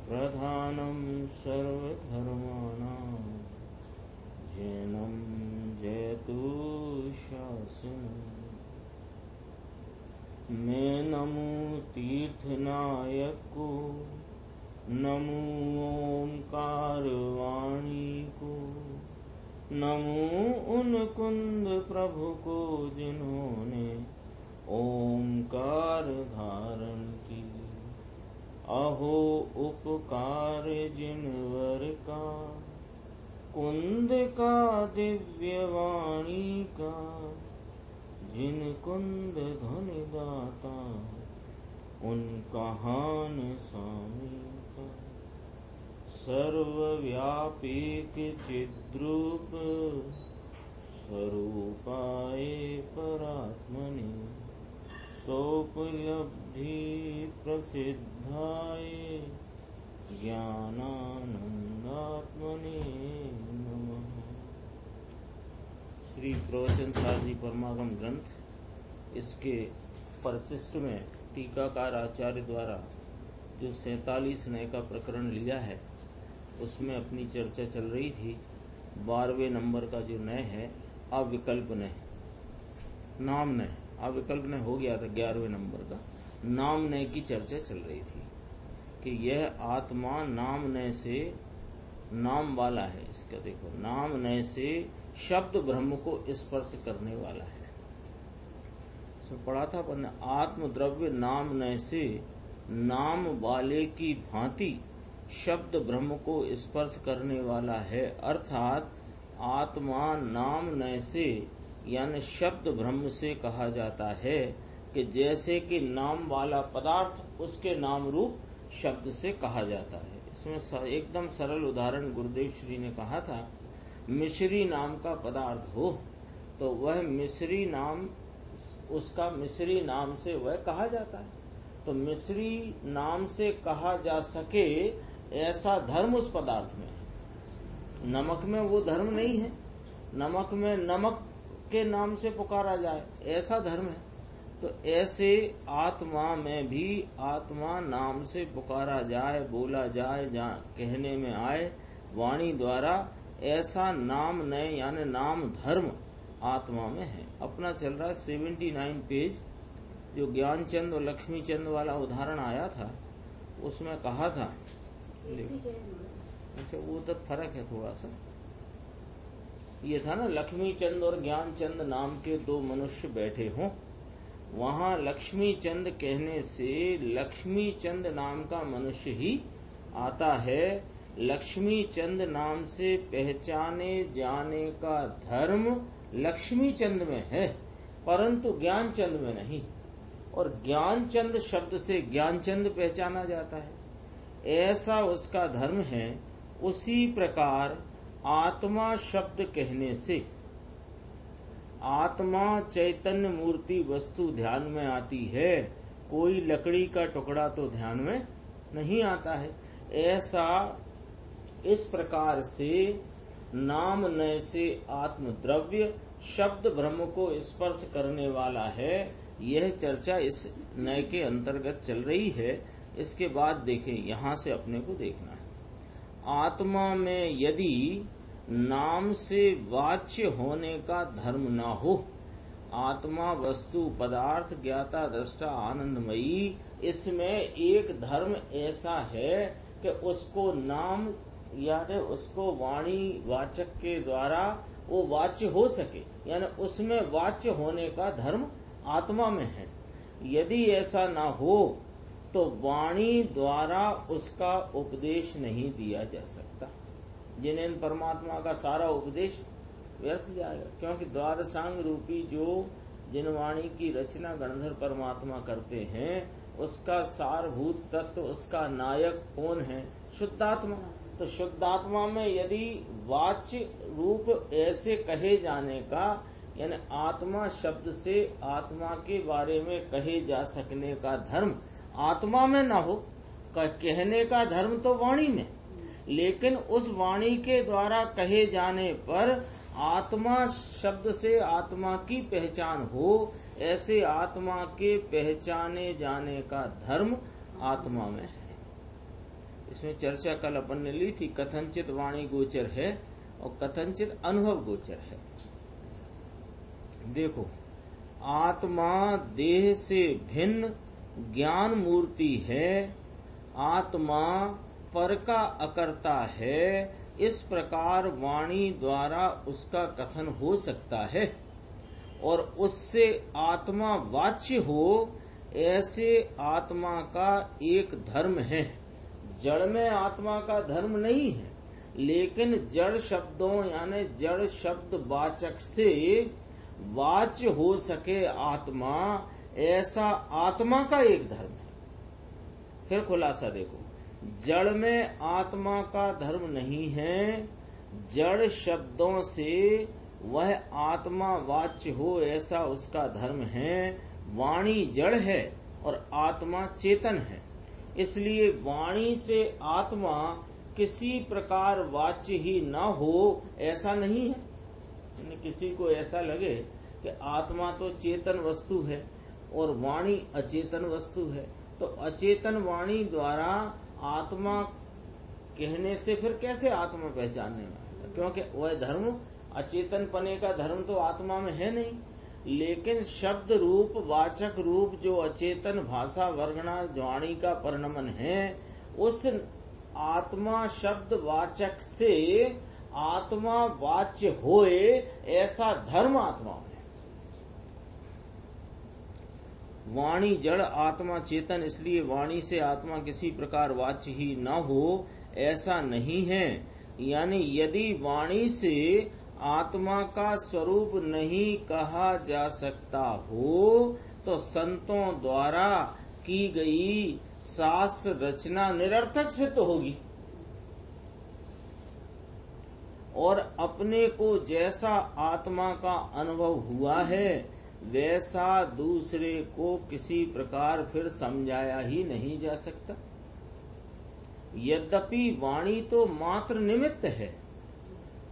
प्रधानं सर्वधर्माणां जैनं जयतु शासनम्। मैं नमो तीर्थनायक को, नमो ओंकार वाणी को, नमो उन कुंद प्रभु को जिन्होंने ओंकार धारण की। अहो उपकार जिनवर का, कुंद का दिव्य वाणी का, जिन कुंद धनि दाता उन कहान स्वामी का। सर्वव्यापी चिद्रूप स्वरूपाय परात्मने, सोपलब्धि प्रसिद्धाय ज्ञानानंदात्मने नमः। श्री प्रवचन सारजी परमागम ग्रंथ, इसके परिशिष्ट में टीकाकार आचार्य द्वारा जो 47 नय का प्रकरण लिया है उसमें अपनी चर्चा चल रही थी। 12वें नंबर का जो नय है अविकल्प नय, नाम नय, अविकल्प नय हो गया था 11वें नंबर का। नाम नय की चर्चा चल रही थी कि यह आत्मा नाम नय से नाम वाला है। इसका देखो, नाम नय से शब्द ब्रह्म को स्पर्श करने वाला है। इसमें पढ़ा था अपन ने, आत्म द्रव्य नाम नय से नाम वाले की भांति शब्द ब्रह्म को स्पर्श करने वाला है। अर्थात आत्मा नाम नय से यानी शब्द ब्रह्म से कहा जाता है कि जैसे कि नाम वाला पदार्थ उसके नाम रूप शब्द से कहा जाता है। इसमें एकदम सरल उदाहरण गुरुदेव श्री ने कहा था, मिश्री नाम का पदार्थ हो तो वह मिश्री नाम, उसका मिश्री नाम से वह कहा जाता है। तो मिश्री नाम से कहा जा सके ऐसा धर्म उस पदार्थ में है। नमक में वो धर्म नहीं है, नमक में नमक के नाम से पुकारा जाए ऐसा धर्म है। तो ऐसे आत्मा में भी आत्मा नाम से पुकारा जाए, बोला जाए, कहने में आए वाणी द्वारा, ऐसा नाम नय यानी नाम धर्म आत्मा में है। अपना चल रहा है 79 पेज, जो ज्ञानचंद और लक्ष्मी चंद वाला उदाहरण आया था उसमें कहा था। अच्छा, वो तो फर्क है थोड़ा सा। ये था ना, लक्ष्मी चंद और ज्ञान चंद नाम के दो मनुष्य बैठे हों, वहां लक्ष्मी चंद कहने से लक्ष्मी चंद नाम का मनुष्य ही आता है। लक्ष्मी चंद नाम से पहचाने जाने का धर्म लक्ष्मी चंद में है, परंतु ज्ञान चंद में नहीं। और ज्ञान चंद शब्द से ज्ञान चंद पहचाना जाता है, ऐसा उसका धर्म है। उसी प्रकार आत्मा शब्द कहने से आत्मा चैतन्य मूर्ति वस्तु ध्यान में आती है, कोई लकड़ी का टुकड़ा तो ध्यान में नहीं आता है। ऐसा इस प्रकार से नाम नय से आत्म द्रव्य शब्द ब्रह्म को स्पर्श करने वाला है। यह चर्चा इस नय के अंतर्गत चल रही है। इसके बाद देखें, यहां से अपने को देखना है। आत्मा में यदि नाम से वाच्य होने का धर्म न हो, आत्मा वस्तु पदार्थ ज्ञाता दृष्टा आनंदमयी, इसमें एक धर्म ऐसा है कि उसको नाम यानी उसको वाणी वाचक के द्वारा वो वाच्य हो सके, यानी उसमें वाच्य होने का धर्म आत्मा में है। यदि ऐसा ना हो तो वाणी द्वारा उसका उपदेश नहीं दिया जा सकता। जिन्हें परमात्मा का सारा उपदेश व्यर्थ जाएगा, क्योंकि द्वादशांग रूपी जो जिन वाणी की रचना गणधर परमात्मा करते हैं, उसका सारभूत तत्व, उसका नायक कौन है? शुद्धात्मा। तो शुद्धात्मा में यदि वाच्य रूप ऐसे कहे जाने का, यानी आत्मा शब्द से आत्मा के बारे में कहे जा सकने का धर्म आत्मा में न हो, कहने का धर्म तो वाणी में, लेकिन उस वाणी के द्वारा कहे जाने पर आत्मा शब्द से आत्मा की पहचान हो, ऐसे आत्मा के पहचाने जाने का धर्म आत्मा में है। इसमें चर्चा कल अपन ने ली थी, कथनचित वाणी गोचर है और कथनचित अनुभव गोचर है। देखो, आत्मा देह से भिन्न ज्ञान मूर्ति है, आत्मा पर का अकर्ता है, इस प्रकार वाणी द्वारा उसका कथन हो सकता है और उससे आत्मा वाच्य हो, ऐसे आत्मा का एक धर्म है। जड़ में आत्मा का धर्म नहीं है, लेकिन जड़ शब्दों यानी जड़ शब्द वाचक से वाच्य हो सके आत्मा, ऐसा आत्मा का एक धर्म है। फिर खुलासा देखो, जड़ में आत्मा का धर्म नहीं है, जड़ शब्दों से वह आत्मा वाच्य हो ऐसा उसका धर्म है। वाणी जड़ है और आत्मा चेतन है, इसलिए वाणी से आत्मा किसी प्रकार वाच्य ही न हो ऐसा नहीं है। किसी को ऐसा लगे कि आत्मा तो चेतन वस्तु है और वाणी अचेतन वस्तु है, तो अचेतन वाणी द्वारा आत्मा कहने से फिर कैसे आत्मा पहचानने में, क्योंकि वह धर्म अचेतन पने का धर्म तो आत्मा में है नहीं। लेकिन शब्द रूप वाचक रूप जो अचेतन भाषा वर्गणा वाणी का परिणमन है, उस आत्मा शब्द वाचक से आत्मा वाच्य होए ऐसा धर्म आत्मा में। वाणी जड़ आत्मा चेतन, इसलिए वाणी से आत्मा किसी प्रकार वाच्य ही न हो ऐसा नहीं है। यानी यदि वाणी से आत्मा का स्वरूप नहीं कहा जा सकता हो तो संतों द्वारा की गई शास्त्र रचना निरर्थक सिद्ध होगी और अपने को जैसा आत्मा का अनुभव हुआ है वैसा दूसरे को किसी प्रकार फिर समझाया ही नहीं जा सकता। यद्यपि वाणी तो मात्र निमित्त है,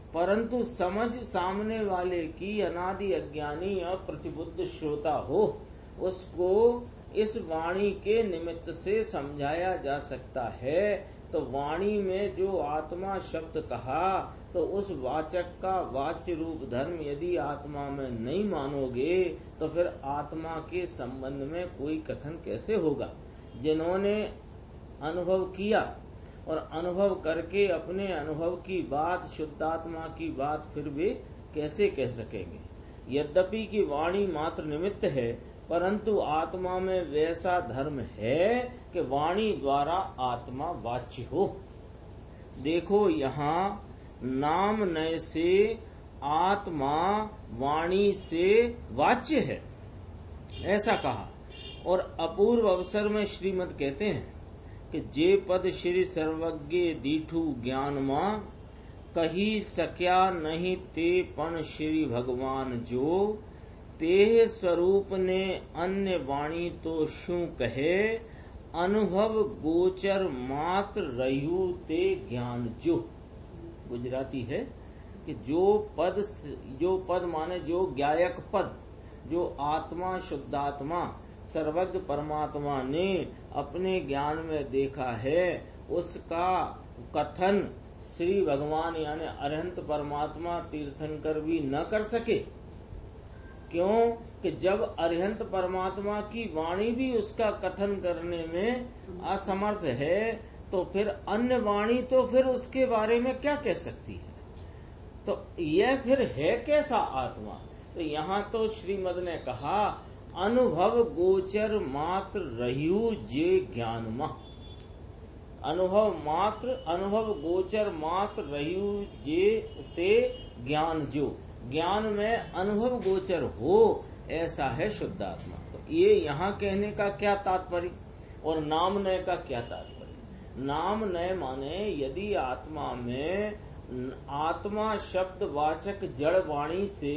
परंतु समझ सामने वाले की अनादि अज्ञानी और प्रतिबुद्ध श्रोता हो, उसको इस वाणी के निमित्त से समझाया जा सकता है। तो वाणी में जो आत्मा शब्द कहा, तो उस वाचक का वाच्य रूप धर्म यदि आत्मा में नहीं मानोगे तो फिर आत्मा के संबंध में कोई कथन कैसे होगा। जिन्होंने अनुभव किया और अनुभव करके अपने अनुभव की बात, शुद्धात्मा की बात फिर वे कैसे कह सकेंगे। यद्यपि कि वाणी मात्र निमित्त है, परंतु आत्मा में वैसा धर्म है कि वाणी द्वारा आत्मा वाच्य हो। देखो, यहाँ नाम नय से आत्मा वाणी से वाच्य है ऐसा कहा। और अपूर्व अवसर में श्रीमद कहते हैं कि जे पद श्री सर्वज्ञ दीठु ज्ञान मां, कही सक्या नहीं ते पण श्री भगवान जो, ते स्वरूप ने अन्य वाणी तो शू कहे, अनुभव गोचर मात्र रहू ते ज्ञान जो। गुजराती है कि जो पद माने जो ज्ञायक पद, जो आत्मा शुद्धात्मा सर्वज्ञ परमात्मा ने अपने ज्ञान में देखा है, उसका कथन श्री भगवान यानी अरहंत परमात्मा तीर्थंकर भी न कर सके। क्यों कि जब अरहंत परमात्मा की वाणी भी उसका कथन करने में असमर्थ है, तो फिर अन्य वाणी तो फिर उसके बारे में क्या कह सकती है। तो यह फिर है कैसा आत्मा। तो यहाँ तो श्रीमद ने कहा अनुभव गोचर मात्र रहू जे ज्ञान मा, अनुभव गोचर मात्र रहू जे ते ज्ञान जो, ज्ञान में अनुभव गोचर हो ऐसा है शुद्धात्मा। तो ये यहाँ कहने का क्या तात्पर्य और नाम नय का क्या तात्पर्य। नाम नय माने यदि आत्मा में आत्मा शब्द वाचक जड़ वाणी से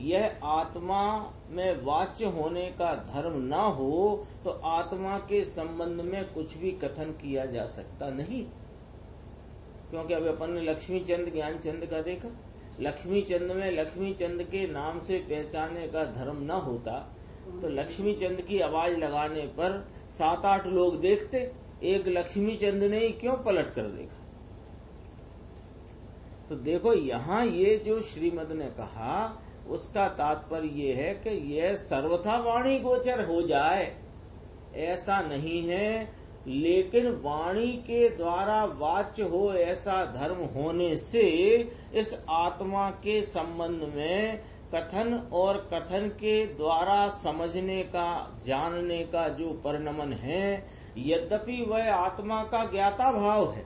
यह आत्मा में वाच्य होने का धर्म न हो तो आत्मा के संबंध में कुछ भी कथन किया जा सकता नहीं। क्योंकि अब अपन ने लक्ष्मी चंद ज्ञान चंद का देखा, लक्ष्मी चंद में लक्ष्मी चंद के नाम से पहचाने का धर्म न होता तो लक्ष्मी चंद की आवाज लगाने पर 7-8 लोग देखते एक लक्ष्मी चंद ने ही क्यों पलट कर देखा? तो देखो यहाँ ये जो श्रीमद ने कहा उसका तात्पर्य ये है कि यह सर्वथा वाणी गोचर हो जाए ऐसा नहीं है, लेकिन वाणी के द्वारा वाच्य हो ऐसा धर्म होने से इस आत्मा के संबंध में कथन और कथन के द्वारा समझने का, जानने का जो परिणमन है, यद्यपि वह आत्मा का ज्ञाता भाव है,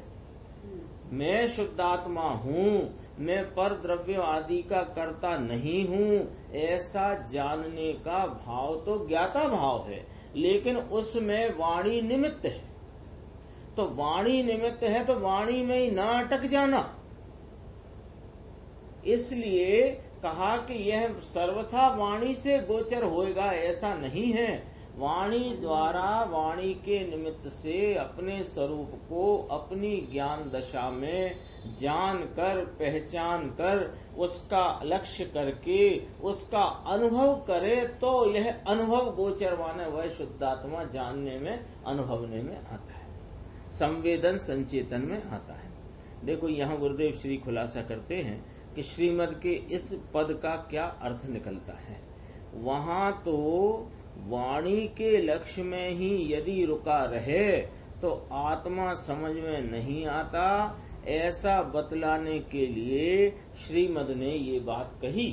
मैं शुद्धात्मा हूँ, मैं पर द्रव्य आदि का कर्ता नहीं हूँ, ऐसा जानने का भाव तो ज्ञाता भाव है, लेकिन उसमें वाणी निमित्त है। तो वाणी निमित्त है तो वाणी में ही ना अटक जाना, इसलिए कहा कि यह सर्वथा वाणी से गोचर होएगा ऐसा नहीं है। वाणी द्वारा, वाणी के निमित्त से अपने स्वरूप को अपनी ज्ञान दशा में जान कर, पहचान कर, उसका लक्ष्य करके उसका अनुभव करे तो यह अनुभव गोचर माने वह शुद्धात्मा जानने में, अनुभवने में आता है, संवेदन संचेतन में आता है। देखो यहाँ गुरुदेव श्री खुलासा करते हैं कि श्रीमद के इस पद का क्या अर्थ निकलता है। वहां तो वाणी के लक्ष्य में ही यदि रुका रहे तो आत्मा समझ में नहीं आता, ऐसा बतलाने के लिए श्रीमद ने ये बात कही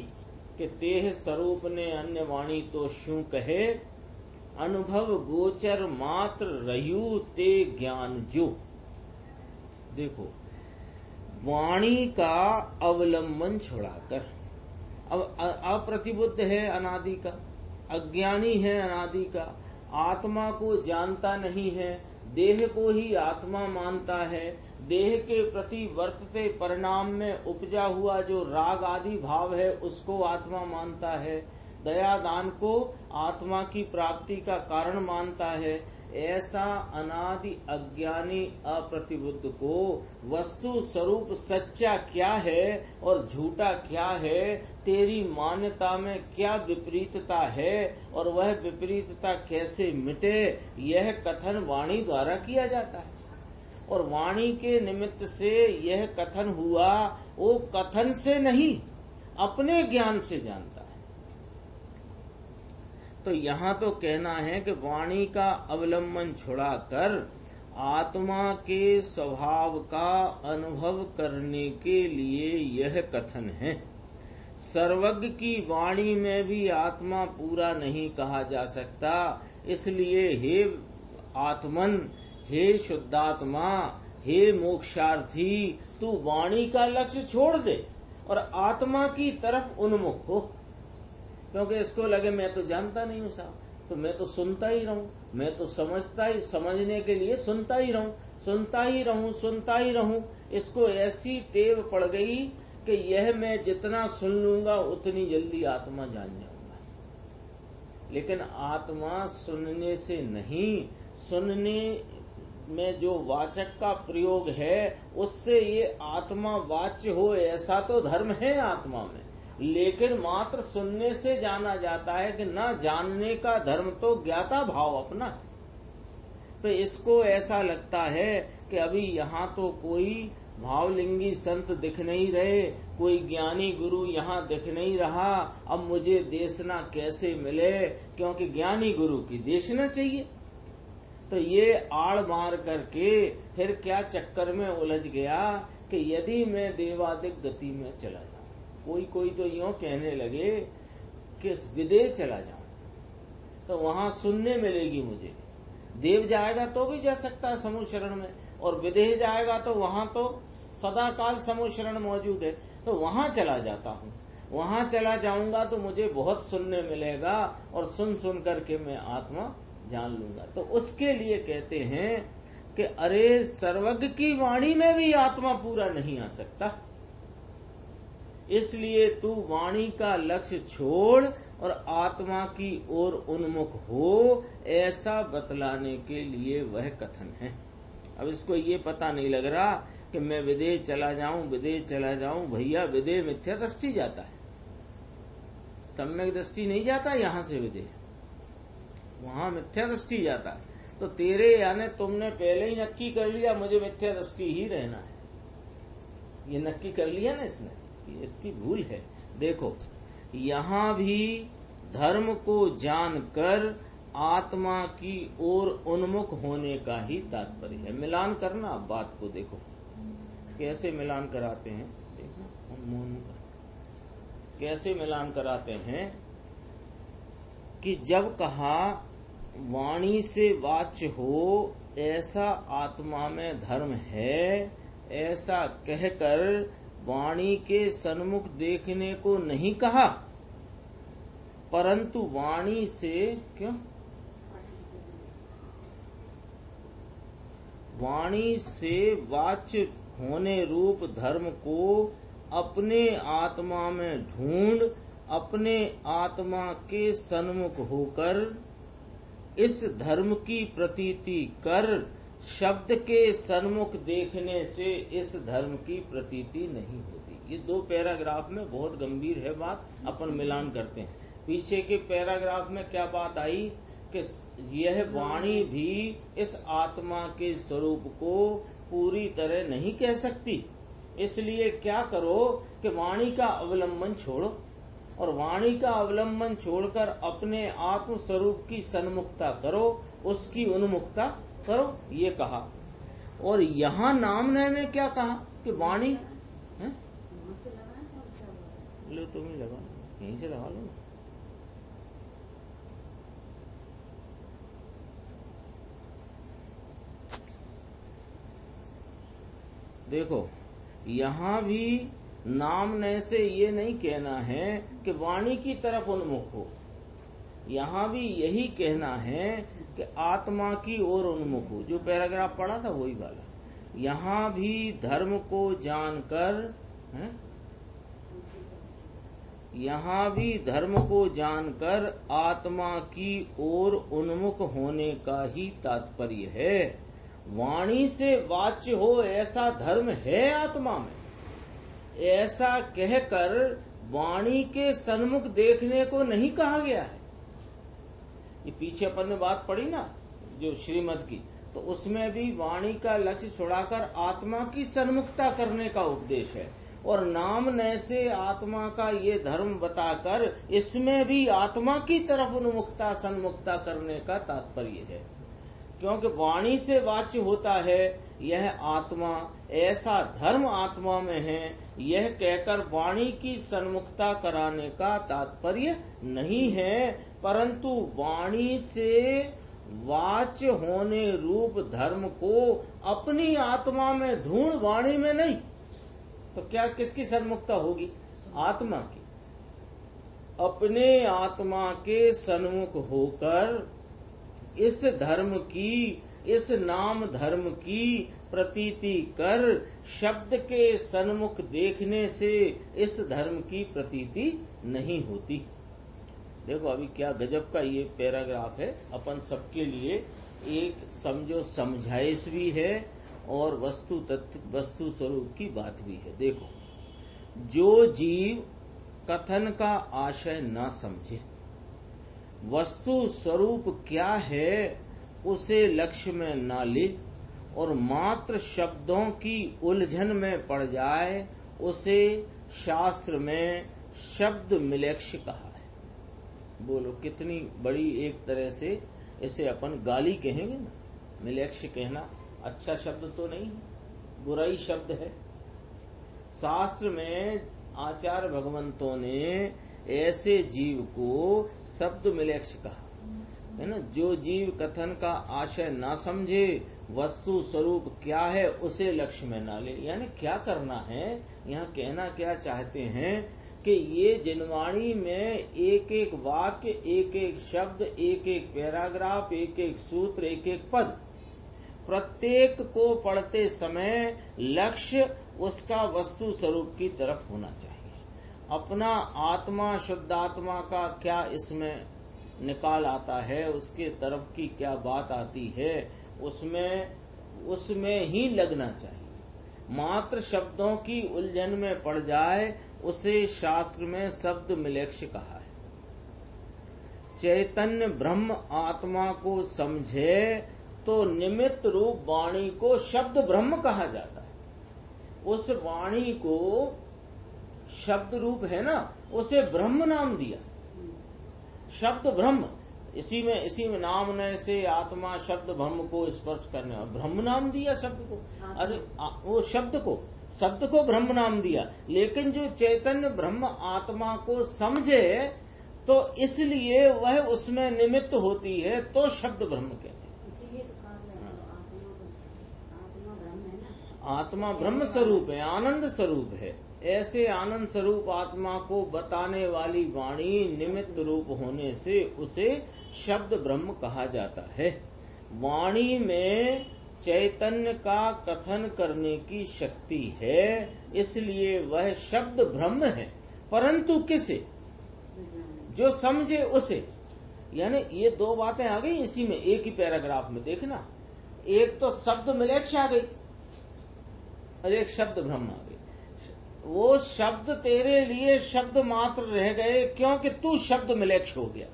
कि तेह स्वरूप ने अन्य वाणी तो शू कहे, अनुभव गोचर मात्र रयू ते ज्ञान जो। देखो वाणी का अवलंबन छोड़ाकर, अब अप्रतिबुद्ध है अनादि का, अज्ञानी है अनादि का, आत्मा को जानता नहीं है, देह को ही आत्मा मानता है, देह के प्रति वर्तते परिणाम में उपजा हुआ जो राग आदि भाव है उसको आत्मा मानता है, दया दान को आत्मा की प्राप्ति का कारण मानता है। ऐसा अनादि अज्ञानी अप्रतिबुद्ध को वस्तु स्वरूप सच्चा क्या है और झूठा क्या है, तेरी मान्यता में क्या विपरीतता है और वह विपरीतता कैसे मिटे, यह कथन वाणी द्वारा किया जाता है। और वाणी के निमित्त से यह कथन हुआ, वो कथन से नहीं अपने ज्ञान से जानता है। तो यहाँ तो कहना है कि वाणी का अवलंबन छुड़ाकर आत्मा के स्वभाव का अनुभव करने के लिए यह कथन है। सर्वज्ञ की वाणी में भी आत्मा पूरा नहीं कहा जा सकता, इसलिए हे आत्मन, हे शुद्धात्मा, हे मोक्षार्थी, तू वाणी का लक्ष्य छोड़ दे और आत्मा की तरफ उन्मुख हो। क्योंकि इसको लगे मैं तो जानता नहीं हूँ साहब, तो मैं तो सुनता ही रहूं, मैं तो समझने के लिए सुनता ही रहूं। इसको ऐसी टेव पड़ गई कि यह मैं जितना सुन लूंगा उतनी जल्दी आत्मा जान जाऊंगा। लेकिन आत्मा सुनने से नहीं, सुनने में जो वाचक का प्रयोग है उससे ये आत्मा वाच्य हो ऐसा तो धर्म है आत्मा में, लेकिन मात्र सुनने से जाना जाता है कि ना जानने का धर्म तो ज्ञाता भाव अपना। तो इसको ऐसा लगता है कि अभी यहाँ तो कोई भावलिंगी संत दिख नहीं रहे, कोई ज्ञानी गुरु यहाँ दिख नहीं रहा, अब मुझे देशना कैसे मिले, क्योंकि ज्ञानी गुरु की देशना चाहिए। तो ये आड़ मार करके फिर क्या चक्कर में उलझ गया कि यदि मैं देवादिक गति में चला जाऊं, कोई तो यूं कहने लगे कि विदेह चला जाऊं तो वहां सुनने मिलेगी मुझे। देव जाएगा तो भी जा सकता है समूह शरण में, और विदेह जाएगा तो वहां तो सदा काल समूह शरण मौजूद है, तो वहां चला जाता हूँ। वहां चला जाऊंगा तो मुझे बहुत सुनने मिलेगा और सुन करके मैं आत्मा जान लूंगा। तो उसके लिए कहते हैं कि अरे सर्वज्ञ की वाणी में भी आत्मा पूरा नहीं आ सकता, इसलिए तू वाणी का लक्ष्य छोड़ और आत्मा की ओर उन्मुख हो, ऐसा बतलाने के लिए वह कथन है। अब इसको ये पता नहीं लग रहा कि मैं विदेह चला जाऊं। भैया विदेह मिथ्या दृष्टि जाता है, सम्यक दृष्टि नहीं जाता। यहाँ से विदेह वहां मिथ्या दृष्टि जाता है। तो तेरे यानी तुमने पहले ही नक्की कर लिया मुझे मिथ्या दृष्टि ही रहना है, ये नक्की कर लिया ना इसने, ये इसकी भूल है। देखो यहाँ भी धर्म को जानकर आत्मा की ओर उन्मुख होने का ही तात्पर्य है। मिलान करना बात को, देखो कैसे मिलान कराते हैं, देखना कैसे मिलान कराते हैं कि जब कहा वाणी से वाच्य हो ऐसा आत्मा में धर्म है, ऐसा कहकर वाणी के सन्मुख देखने को नहीं कहा, परंतु वाणी से क्यों, वाणी से वाच्य होने रूप धर्म को अपने आत्मा में ढूंढ अपने आत्मा के सन्मुख होकर इस धर्म की प्रतीति कर शब्द के सन्मुख देखने से इस धर्म की प्रतीति नहीं होती। ये दो पैराग्राफ में बहुत गंभीर है बात, अपन मिलान करते हैं। पीछे के पैराग्राफ में क्या बात आई कि यह वाणी भी इस आत्मा के स्वरूप को पूरी तरह नहीं कह सकती, इसलिए क्या करो कि वाणी का अवलंबन छोड़ो और वाणी का अवलंबन छोड़कर अपने आत्म स्वरूप की सन्मुखता करो, उसकी उन्मुखता करो, ये कहा। और यहाँ नामनय में क्या कहा कि वाणी है? लो तुम ही लगा, यहीं से लगा लो। देखो यहाँ भी नामनय से ये नहीं कहना है कि वाणी की तरफ उन्मुख हो, यहाँ भी यही कहना है कि आत्मा की ओर उन्मुख हो। जो पैराग्राफ पढ़ा था वही वाला। यहाँ भी धर्म को जानकर है? यहाँ भी धर्म को जानकर आत्मा की ओर उन्मुख होने का ही तात्पर्य है। वाणी से वाच्य हो ऐसा धर्म है आत्मा में, ऐसा कहकर वाणी के सन्मुख देखने को नहीं कहा गया है। ये पीछे अपन ने बात पढ़ी ना जो श्रीमद की, तो उसमें भी वाणी का लक्ष्य छुड़ाकर आत्मा की सन्मुखता करने का उपदेश है, और नाम नय से आत्मा का ये धर्म बताकर इसमें भी आत्मा की तरफ उन्मुखता सन्मुखता करने का तात्पर्य है। क्योंकि वाणी से वाच्य होता है यह आत्मा, ऐसा धर्म आत्मा में है, यह कहकर वाणी की सन्मुखता कराने का तात्पर्य नहीं है, परंतु वाणी से वाच्य होने रूप धर्म को अपनी आत्मा में ढूंढ, वाणी में नहीं। तो क्या किसकी सन्मुखता होगी? आत्मा की। अपने आत्मा के सन्मुख होकर इस धर्म की, इस नाम धर्म की प्रतीति कर शब्द के सन्मुख देखने से इस धर्म की प्रतीति नहीं होती। देखो अभी क्या गजब का ये पैराग्राफ है, अपन सबके लिए एक समझो समझाइश भी है और वस्तु तत्व वस्तु स्वरूप की बात भी है। देखो, जो जीव कथन का आशय न समझे, वस्तु स्वरूप क्या है उसे लक्ष्य में न ले और मात्र शब्दों की उलझन में पड़ जाए, उसे शास्त्र में शब्द मिलेक्ष कहा है। बोलो कितनी बड़ी एक तरह से इसे अपन गाली कहेंगे ना। मिलेक्ष कहना अच्छा शब्द तो नहीं है, बुराई शब्द है। शास्त्र में आचार्य भगवंतों ने ऐसे जीव को शब्द मिलेक्ष कहा है ना। जो जीव कथन का आशय ना समझे, वस्तु स्वरूप क्या है उसे लक्ष्य में ना ले। यानी क्या करना है, यहाँ कहना क्या चाहते हैं कि ये जिनवाणी में एक एक वाक्य, एक एक शब्द, एक एक पैराग्राफ, एक एक सूत्र, एक एक पद, प्रत्येक को पढ़ते समय लक्ष्य उसका वस्तु स्वरूप की तरफ होना चाहिए। अपना आत्मा, शुद्ध आत्मा का क्या इसमें निकाल आता है, उसके तरफ की क्या बात आती है, उसमें ही लगना चाहिए। मात्र शब्दों की उलझन में पड़ जाए उसे शास्त्र में शब्द मिलेक्ष कहा है। चैतन्य ब्रह्म आत्मा को समझे तो निमित्त रूप वाणी को शब्द ब्रह्म कहा जाता है। उस वाणी को शब्द रूप है ना, उसे ब्रह्म नाम दिया, शब्द ब्रह्म। इसी में नाम न से आत्मा शब्द ब्रह्म को स्पर्श करने, ब्रह्म नाम दिया शब्द को। अरे वो शब्द को ब्रह्म नाम दिया, लेकिन जो चैतन्य ब्रह्म आत्मा को समझे तो इसलिए वह उसमें निमित्त होती है, तो शब्द ब्रह्म कहते हैं। आत्मा ब्रह्म स्वरूप है, आनंद स्वरूप है। ऐसे आनंद स्वरूप आत्मा को बताने वाली वाणी निमित्त रूप होने से उसे शब्द ब्रह्म कहा जाता है। वाणी में चैतन्य का कथन करने की शक्ति है, इसलिए वह शब्द ब्रह्म है। परंतु किसे? जो समझे उसे। यानी ये दो बातें आ गई इसी में, एक ही पैराग्राफ में। देखना, एक तो शब्द मिलेक्ष आ गई और एक शब्द ब्रह्म आ गई। वो शब्द तेरे लिए शब्द मात्र रह गए क्योंकि तू शब्द मिलेक्ष हो गया।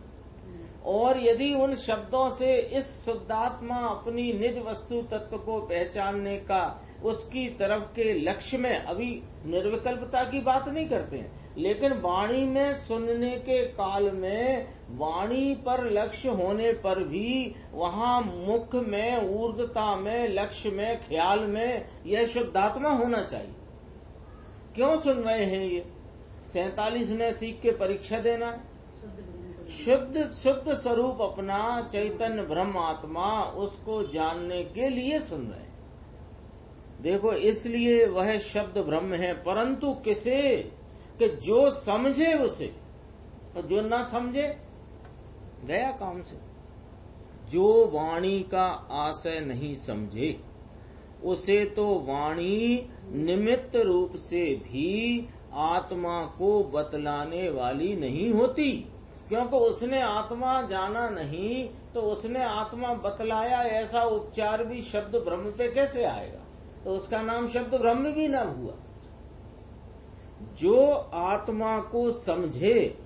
और यदि उन शब्दों से इस शुद्धात्मा अपनी निज वस्तु तत्व को पहचानने का उसकी तरफ के लक्ष्य में, अभी निर्विकल्पता की बात नहीं करते हैं, लेकिन वाणी में सुनने के काल में वाणी पर लक्ष्य होने पर भी वहाँ मुख में, ऊर्ध्वता में, लक्ष्य में, ख्याल में यह शुद्धात्मा होना चाहिए। क्यों सुन रहे हैं ये? 47 ने सीख के परीक्षा देना है। शुद्ध स्वरूप अपना चैतन्य ब्रह्म आत्मा, उसको जानने के लिए सुन रहे हैं। देखो, इसलिए वह शब्द ब्रह्म है। परंतु किसे? कि जो समझे उसे, और जो ना समझे गया काम से। जो वाणी का आशय नहीं समझे उसे तो वाणी निमित्त रूप से भी आत्मा को बतलाने वाली नहीं होती, क्योंकि उसने आत्मा जाना नहीं तो उसने आत्मा बतलाया ऐसा उपचार भी शब्द ब्रह्म पे कैसे आएगा? तो उसका नाम शब्द ब्रह्म भी ना हुआ। जो आत्मा को समझे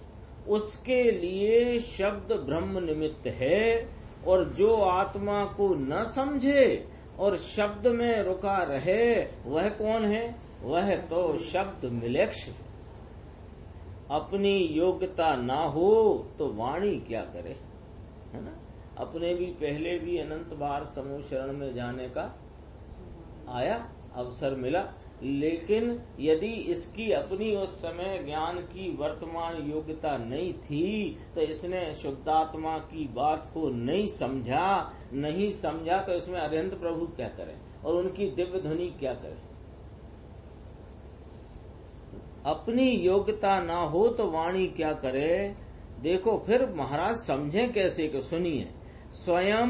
उसके लिए शब्द ब्रह्म निमित्त है, और जो आत्मा को न समझे और शब्द में रुका रहे वह कौन है? वह तो शब्द मिलेक्ष है। अपनी योग्यता ना हो तो वाणी क्या करे, है ना? अपने भी पहले भी अनंत बार समूह शरण में जाने का आया, अवसर मिला, लेकिन यदि इसकी अपनी उस समय ज्ञान की वर्तमान योग्यता नहीं थी तो इसने शुद्धात्मा की बात को नहीं समझा तो इसमें अरिहंत प्रभु क्या करें और उनकी दिव्य ध्वनि क्या करें? अपनी योग्यता ना हो तो वाणी क्या करे? देखो फिर महाराज समझें कैसे कि सुनिए, स्वयं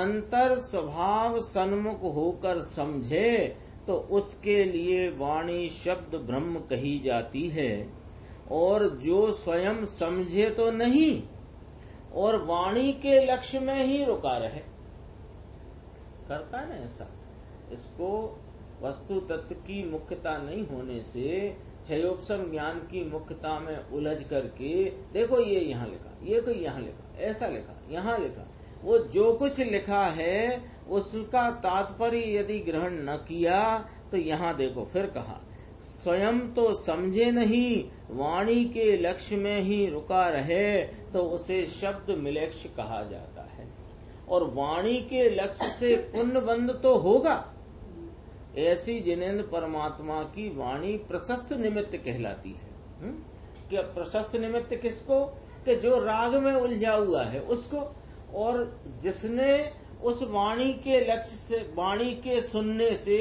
अंतर स्वभाव सन्मुख होकर समझे तो उसके लिए वाणी शब्द ब्रह्म कही जाती है। और जो स्वयं समझे तो नहीं और वाणी के लक्ष्य में ही रुका रहे, करता है ना ऐसा। इसको वस्तु तत्व की मुख्यता नहीं होने से क्षयोपशम ज्ञान की मुख्यता में उलझ करके, देखो ये यहाँ लिखा, ये कोई यहाँ लिखा, ऐसा लिखा, यहाँ लिखा, वो जो कुछ लिखा है उसका तात्पर्य यदि ग्रहण न किया तो यहाँ देखो फिर कहा, स्वयं तो समझे नहीं, वाणी के लक्ष्य में ही रुका रहे तो उसे शब्द मिलेक्ष कहा जाता है। और वाणी के लक्ष्य से पुण्य बंध तो होगा। ऐसी जिनेन्द्र परमात्मा की वाणी प्रशस्त निमित्त कहलाती है। क्या प्रशस्त निमित्त किसको? कि जो राग में उलझा हुआ है उसको, और जिसने उस वाणी के लक्ष्य से, वाणी के सुनने से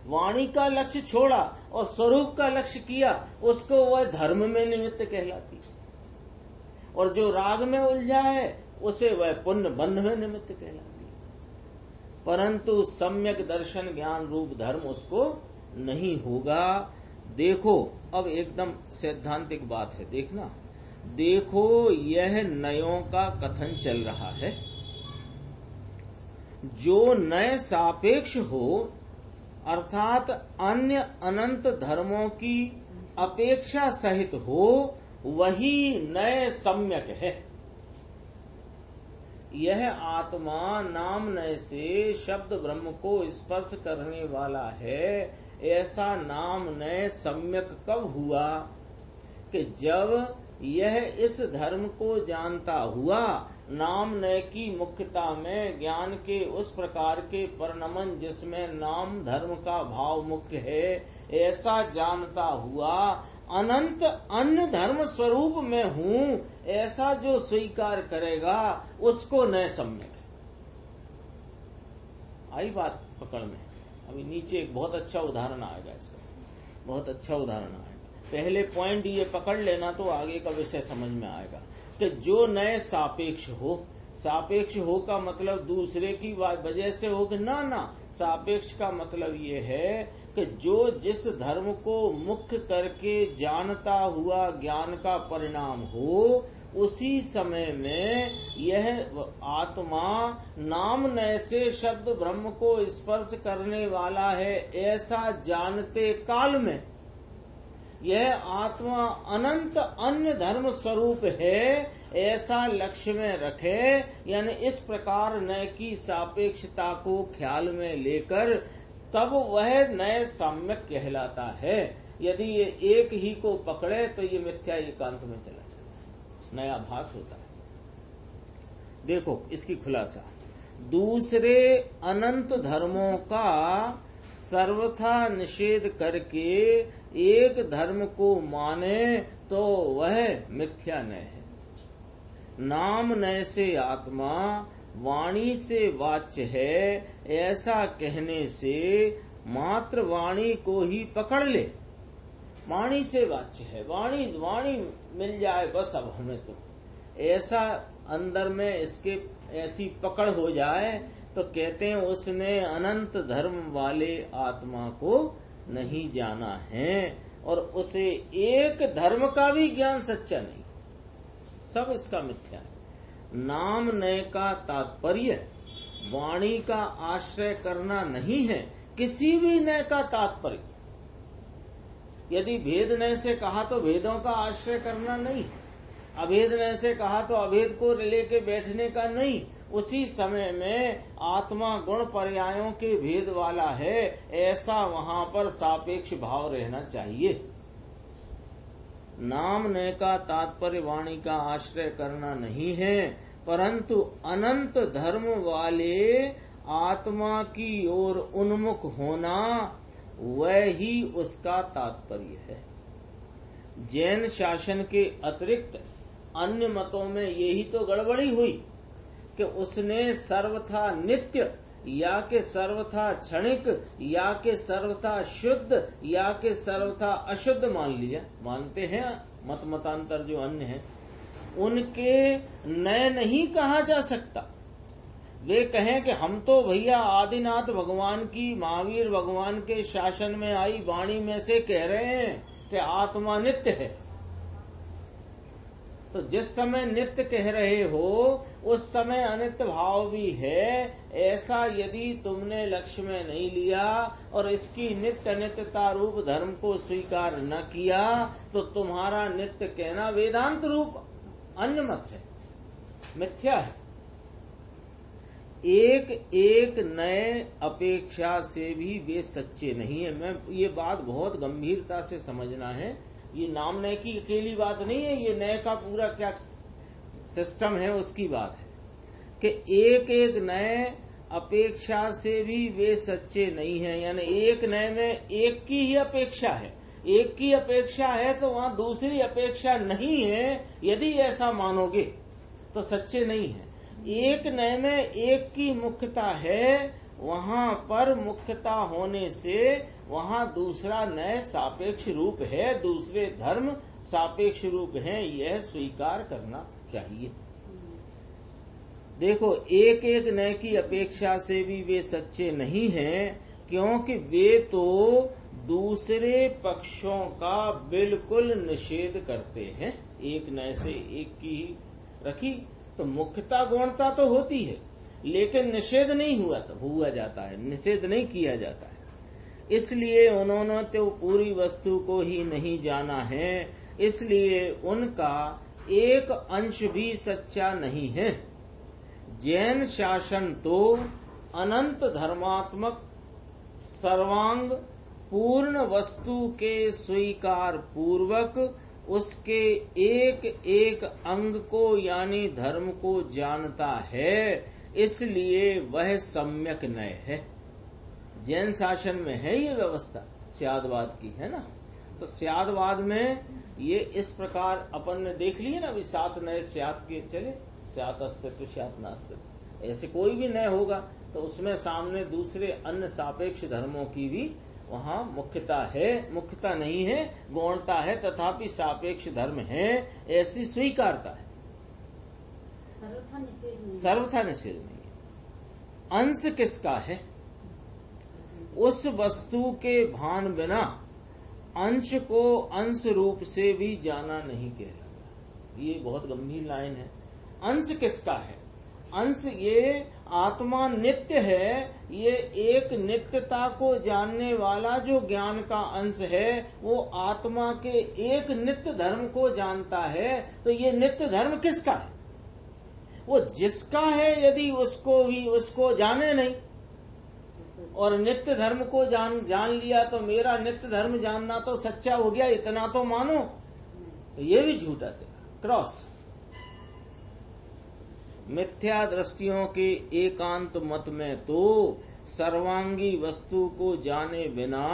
वाणी का लक्ष्य छोड़ा और स्वरूप का लक्ष्य किया, उसको वह धर्म में निमित्त कहलाती। और जो राग में उलझा है उसे वह पुण्य बंध में निमित्त कहलाती। परंतु सम्यक दर्शन ज्ञान रूप धर्म उसको नहीं होगा। देखो अब एकदम सैद्धांतिक बात है, देखना। देखो यह नयों का कथन चल रहा है। जो नए सापेक्ष हो अर्थात अन्य अनंत धर्मों की अपेक्षा सहित हो, वही नए सम्यक है। यह आत्मा नाम नय से शब्द ब्रह्म को स्पर्श करने वाला है, ऐसा नाम नय सम्यक कब हुआ कि जब यह इस धर्म को जानता हुआ नाम नय की मुख्यता में ज्ञान के उस प्रकार के परिणमन जिसमें नाम धर्म का भाव मुख्य है, ऐसा जानता हुआ अनंत अन्य धर्म स्वरूप में हूँ, ऐसा जो स्वीकार करेगा उसको नय सम्यक है। आई बात पकड़ में। अभी नीचे एक बहुत अच्छा उदाहरण आएगा, इसका बहुत अच्छा उदाहरण आएगा। पहले पॉइंट ये पकड़ लेना तो आगे का विषय समझ में आएगा कि जो नए सापेक्ष हो, सापेक्ष हो का मतलब दूसरे की वजह से हो कि ना, सापेक्ष का मतलब ये है कि जो जिस धर्म को मुख्य करके जानता हुआ ज्ञान का परिणाम हो, उसी समय में यह आत्मा नाम नय से शब्द ब्रह्म को स्पर्श करने वाला है, ऐसा जानते काल में यह आत्मा अनंत अन्य धर्म स्वरूप है, ऐसा लक्ष्य में रखे। यानी इस प्रकार नय की सापेक्षता को ख्याल में लेकर तब वह नय सम्यक कहलाता है। यदि ये एक ही को पकड़े तो ये मिथ्या एकांत में चला जाता है, नया भास होता है। देखो इसकी खुलासा, दूसरे अनंत धर्मों का सर्वथा निषेध करके एक धर्म को माने तो वह मिथ्या नय है। नाम नय से आत्मा वाणी से वाच्य है, ऐसा कहने से मात्र वाणी को ही पकड़ ले। वाणी से वाच्य है, वाणी मिल जाए बस अब हमें, तो ऐसा अंदर में इसके ऐसी पकड़ हो जाए तो कहते हैं उसने अनंत धर्म वाले आत्मा को नहीं जाना है, और उसे एक धर्म का भी ज्ञान सच्चा नहीं, सब इसका मिथ्या है। नाम नय का तात्पर्य वाणी का आश्रय करना नहीं है, किसी भी नय का तात्पर्य। यदि भेद नय से कहा तो भेदों का आश्रय करना नहीं, अभेद नय से कहा तो अभेद को लेके बैठने का नहीं। उसी समय में आत्मा गुण पर्यायों के भेद वाला है, ऐसा वहां पर सापेक्ष भाव रहना चाहिए। नाम नय का तात्पर्य वाणी का आश्रय करना नहीं है, परंतु अनंत धर्म वाले आत्मा की ओर उन्मुख होना वह ही उसका तात्पर्य है। जैन शासन के अतिरिक्त अन्य मतों में यही तो गड़बड़ी हुई कि उसने सर्वथा नित्य या के सर्वथा क्षणिक या के सर्वथा शुद्ध या के सर्वथा अशुद्ध मान लिया। मानते हैं मतांतर जो अन्य हैं, उनके नय नहीं कहा जा सकता। वे कहें कि हम तो भैया आदिनाथ भगवान की, महावीर भगवान के शासन में आई वाणी में से कह रहे हैं कि आत्मा नित्य है। तो जिस समय नित्य कह रहे हो उस समय अनित्य भाव भी है, ऐसा यदि तुमने लक्ष्य में नहीं लिया और इसकी नित्य अनित्यता रूप धर्म को स्वीकार न किया तो तुम्हारा नित्य कहना वेदांत रूप अन्य मत है, मिथ्या है। एक एक नए अपेक्षा से भी वे सच्चे नहीं है। मैं ये बात बहुत गंभीरता से समझना है। ये नाम नए की अकेली बात नहीं है, ये नए का पूरा क्या सिस्टम है उसकी बात है कि एक एक नए अपेक्षा से भी वे सच्चे नहीं है। यानी एक नए में एक की ही अपेक्षा है, एक की अपेक्षा है तो वहां दूसरी अपेक्षा नहीं है। यदि ऐसा मानोगे तो सच्चे नहीं है। एक नए में एक की मुख्यता है, वहां पर मुख्यता होने से वहां दूसरा नए सापेक्ष रूप है, दूसरे धर्म सापेक्ष रूप है, यह स्वीकार करना चाहिए। देखो एक एक नए की अपेक्षा से भी वे सच्चे नहीं हैं, क्योंकि वे तो दूसरे पक्षों का बिल्कुल निषेध करते हैं। एक नए से एक की ही रखी तो मुख्यता गौणता तो होती है, लेकिन निषेध नहीं हुआ जाता है, निषेध नहीं किया जाता है। इसलिए उन्होंने तो पूरी वस्तु को ही नहीं जाना है, इसलिए उनका एक अंश भी सच्चा नहीं है। जैन शासन तो अनंत धर्मात्मक सर्वांग पूर्ण वस्तु के स्वीकार पूर्वक उसके एक एक अंग को यानी धर्म को जानता है, इसलिए वह सम्यक नय है। जैन शासन में है ये व्यवस्था स्यादवाद की, है ना। तो स्यादवाद में ये इस प्रकार अपन ने देख लिए ना, अभी 7 नए स्याद के चले, स्यात अस्तित्व स्यात नास्तित्व, ऐसे कोई भी नय होगा तो उसमें सामने दूसरे अन्य सापेक्ष धर्मों की भी वहाँ मुख्यता है, मुख्यता नहीं है, गौणता है, तथापि सापेक्ष धर्म है, ऐसी स्वीकारता है, सर्वथा निषेध नहीं है। अंश किसका है? उस वस्तु के भान बिना अंश को अंश रूप से भी जाना नहीं कहलाता। ये बहुत गंभीर लाइन है। अंश किसका है? अंश ये आत्मा नित्य है, ये एक नित्यता को जानने वाला जो ज्ञान का अंश है वो आत्मा के एक नित्य धर्म को जानता है। तो ये नित्य धर्म किसका है? वो जिसका है, यदि उसको भी उसको जाने नहीं और नित्य धर्म को जान लिया तो मेरा नित्य धर्म जानना तो सच्चा हो गया, इतना तो मानो, ये भी झूठा थे। क्रॉस मिथ्या दृष्टियों के एकांत मत में तो सर्वांगी वस्तु को जाने बिना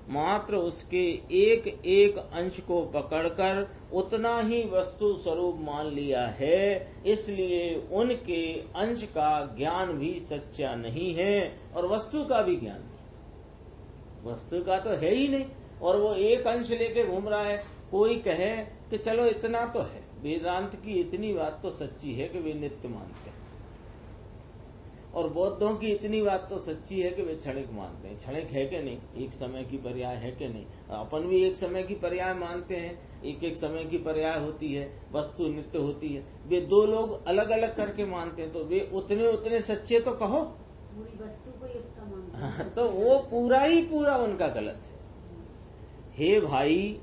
मात्र उसके एक एक अंश को पकड़कर उतना ही वस्तु स्वरूप मान लिया है, इसलिए उनके अंश का ज्ञान भी सच्चा नहीं है और वस्तु का भी ज्ञान नहीं। वस्तु का तो है ही नहीं और वो एक अंश लेके घूम रहा है। कोई कहे कि चलो इतना तो है, वेदांत की इतनी बात तो सच्ची है कि वे नित्य मानते हैं, और बौद्धों की इतनी बात तो सच्ची है कि वे क्षणिक मानते हैं। क्षणिक है कि नहीं, एक समय की पर्याय है कि नहीं। अपन भी एक समय की पर्याय मानते हैं, एक एक समय की पर्याय होती है, वस्तु नित्य होती है। वे दो लोग अलग अलग करके मानते हैं, तो वे उतने उतने सच्चे तो कहो, पूरी वस्तु को एकता मानते हैं। तो वो पूरा ही पूरा उनका गलत है। हे भाई,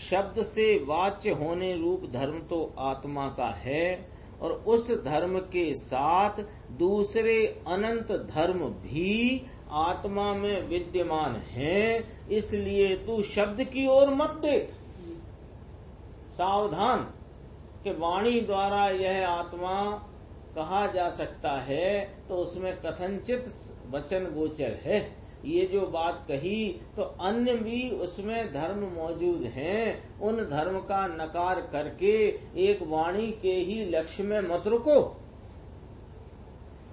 शब्द से वाच्य होने रूप धर्म तो आत्मा का है और उस धर्म के साथ दूसरे अनंत धर्म भी आत्मा में विद्यमान हैं, इसलिए तू शब्द की ओर मत देख। सावधान कि वाणी द्वारा यह आत्मा कहा जा सकता है तो उसमें कथनचित वचन गोचर है। ये जो बात कही तो अन्य भी उसमें धर्म मौजूद हैं, उन धर्म का नकार करके एक वाणी के ही लक्ष्य में मत रुको,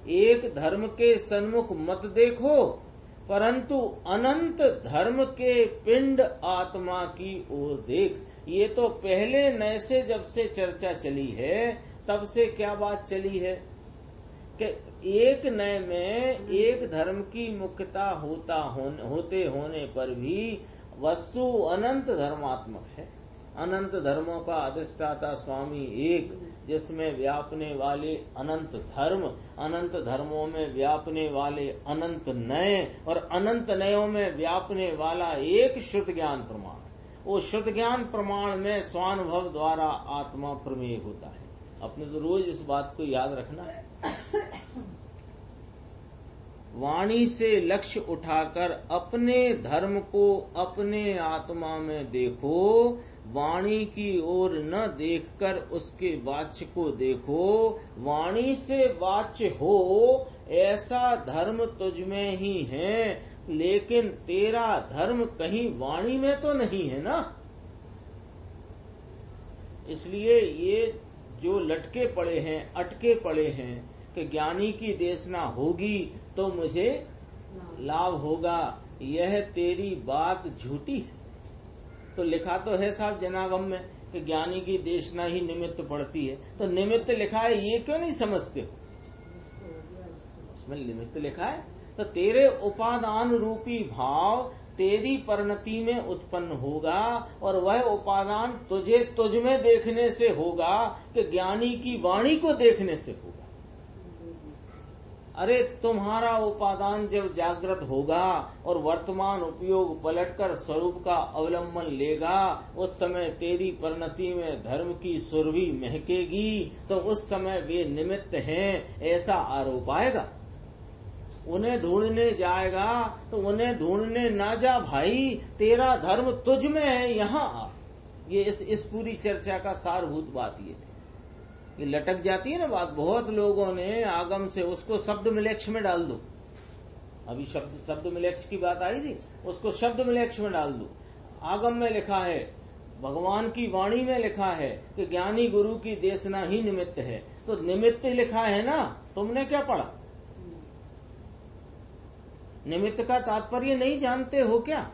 एक धर्म के सन्मुख मत देखो, परंतु अनंत धर्म के पिंड आत्मा की ओर देख। ये तो पहले नए से जब से चर्चा चली है तब से क्या बात चली है कि एक नए में एक धर्म की मुख्यता होते होने पर भी वस्तु अनंत धर्मात्मक है। अनंत धर्मों का अधिष्ठाता स्वामी एक, जिसमें व्यापने वाले अनंत धर्म, अनंत धर्मों में व्यापने वाले अनंत नए और अनंत नयों में व्यापने वाला एक शुद्ध ज्ञान प्रमाण। वो शुद्ध ज्ञान प्रमाण में स्वानुभव द्वारा आत्मा प्रमेय होता है। अपने तो रोज इस बात को याद रखना है। वाणी से लक्ष्य उठाकर अपने धर्म को अपने आत्मा में देखो, वाणी की ओर न देखकर उसके वाच्य को देखो। वाणी से वाच्य हो ऐसा धर्म तुझ में ही है, लेकिन तेरा धर्म कहीं वाणी में तो नहीं है ना। इसलिए ये जो लटके पड़े हैं, अटके पड़े हैं कि ज्ञानी की देशना होगी तो मुझे लाभ होगा, यह तेरी बात झूठी है। तो लिखा तो है साहब जनागम में कि ज्ञानी की देशना ही निमित्त पड़ती है, तो निमित्त लिखा है ये क्यों नहीं समझते हो? इसमें निमित्त लिखा है तो तेरे उपादान रूपी भाव तेरी परिणति में उत्पन्न होगा और वह उपादान तुझे तुझ में देखने से होगा कि ज्ञानी की वाणी को देखने से होगा। अरे तुम्हारा उपादान जब जागृत होगा और वर्तमान उपयोग पलटकर स्वरूप का अवलंबन लेगा, उस समय तेरी परिणति में धर्म की सुरभि महकेगी, तो उस समय वे निमित्त हैं ऐसा आरोप आएगा। उन्हें ढूंढने जाएगा तो उन्हें ढूंढने ना जा भाई, तेरा धर्म तुझ में है, यहाँ आ। ये इस पूरी चर्चा का सारभूत बात ये थी। ये लटक जाती है ना बात, बहुत लोगों ने आगम से उसको शब्द मिलेक्ष में डाल दो। अभी शब्द मिलेक्ष की बात आई थी, उसको शब्द मिलेक्ष में डाल दो। आगम में लिखा है, भगवान की वाणी में लिखा है कि ज्ञानी गुरु की देशना ही निमित्त है, तो निमित्त लिखा है ना, तुमने क्या पढ़ा? निमित्त का तात्पर्य नहीं जानते हो क्या?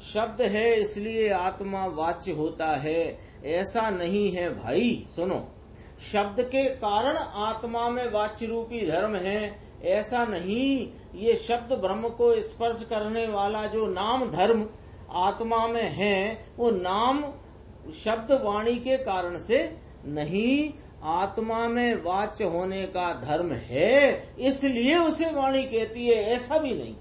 शब्द है इसलिए आत्मा वाच्य होता है, ऐसा नहीं है भाई। सुनो, शब्द के कारण आत्मा में वाच्य रूपी धर्म है, ऐसा नहीं। ये शब्द ब्रह्म को स्पर्श करने वाला जो नाम धर्म आत्मा में है, वो नाम शब्द वाणी के कारण से नहीं, आत्मा में वाच्य होने का धर्म है, इसलिए उसे वाणी कहती है, ऐसा भी नहीं।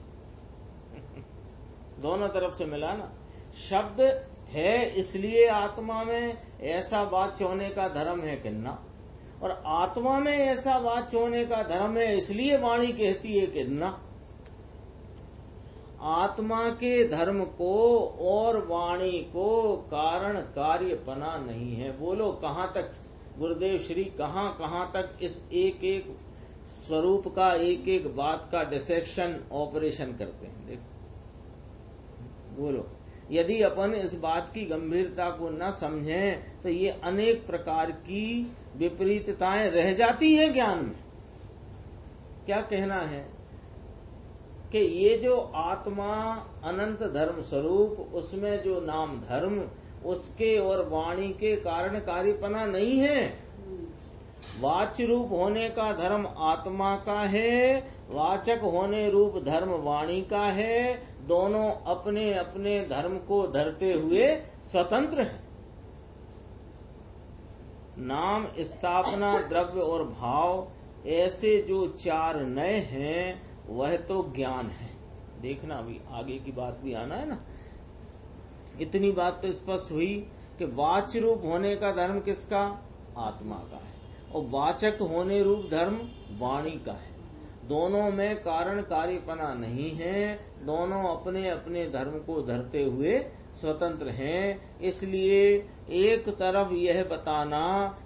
दोनों तरफ से मिला ना। शब्द है इसलिए आत्मा में ऐसा वाच्य होने का धर्म है किन्ना, और आत्मा में ऐसा वाच्य होने का धर्म है इसलिए वाणी कहती है किन्ना। आत्मा के धर्म को और वाणी को कारण कार्यपना नहीं है। बोलो कहाँ तक गुरुदेव श्री कहाँ तक इस एक एक स्वरूप का, एक एक बात का डिसेक्शन ऑपरेशन करते हैं। देखो, बोलो, यदि अपन इस बात की गंभीरता को न समझें तो ये अनेक प्रकार की विपरीतताएं रह जाती है ज्ञान में। क्या कहना है कि ये जो आत्मा अनंत धर्म स्वरूप, उसमें जो नाम धर्म, उसके और वाणी के कारण कार्यपना नहीं है। वाच्य रूप होने का धर्म आत्मा का है, वाचक होने रूप धर्म वाणी का है। दोनों अपने अपने धर्म को धरते हुए स्वतंत्र हैं। नाम, स्थापना, द्रव्य और भाव, ऐसे जो चार नए हैं वह तो ज्ञान है। देखना, अभी आगे की बात भी आना है ना। इतनी बात तो स्पष्ट हुई कि वाच्य रूप होने का धर्म किसका? आत्मा का है, और वाचक होने रूप धर्म वाणी का है। दोनों में कारण कार्यपना नहीं है, दोनों अपने अपने धर्म को धरते हुए स्वतंत्र हैं। इसलिए एक तरफ यह बताना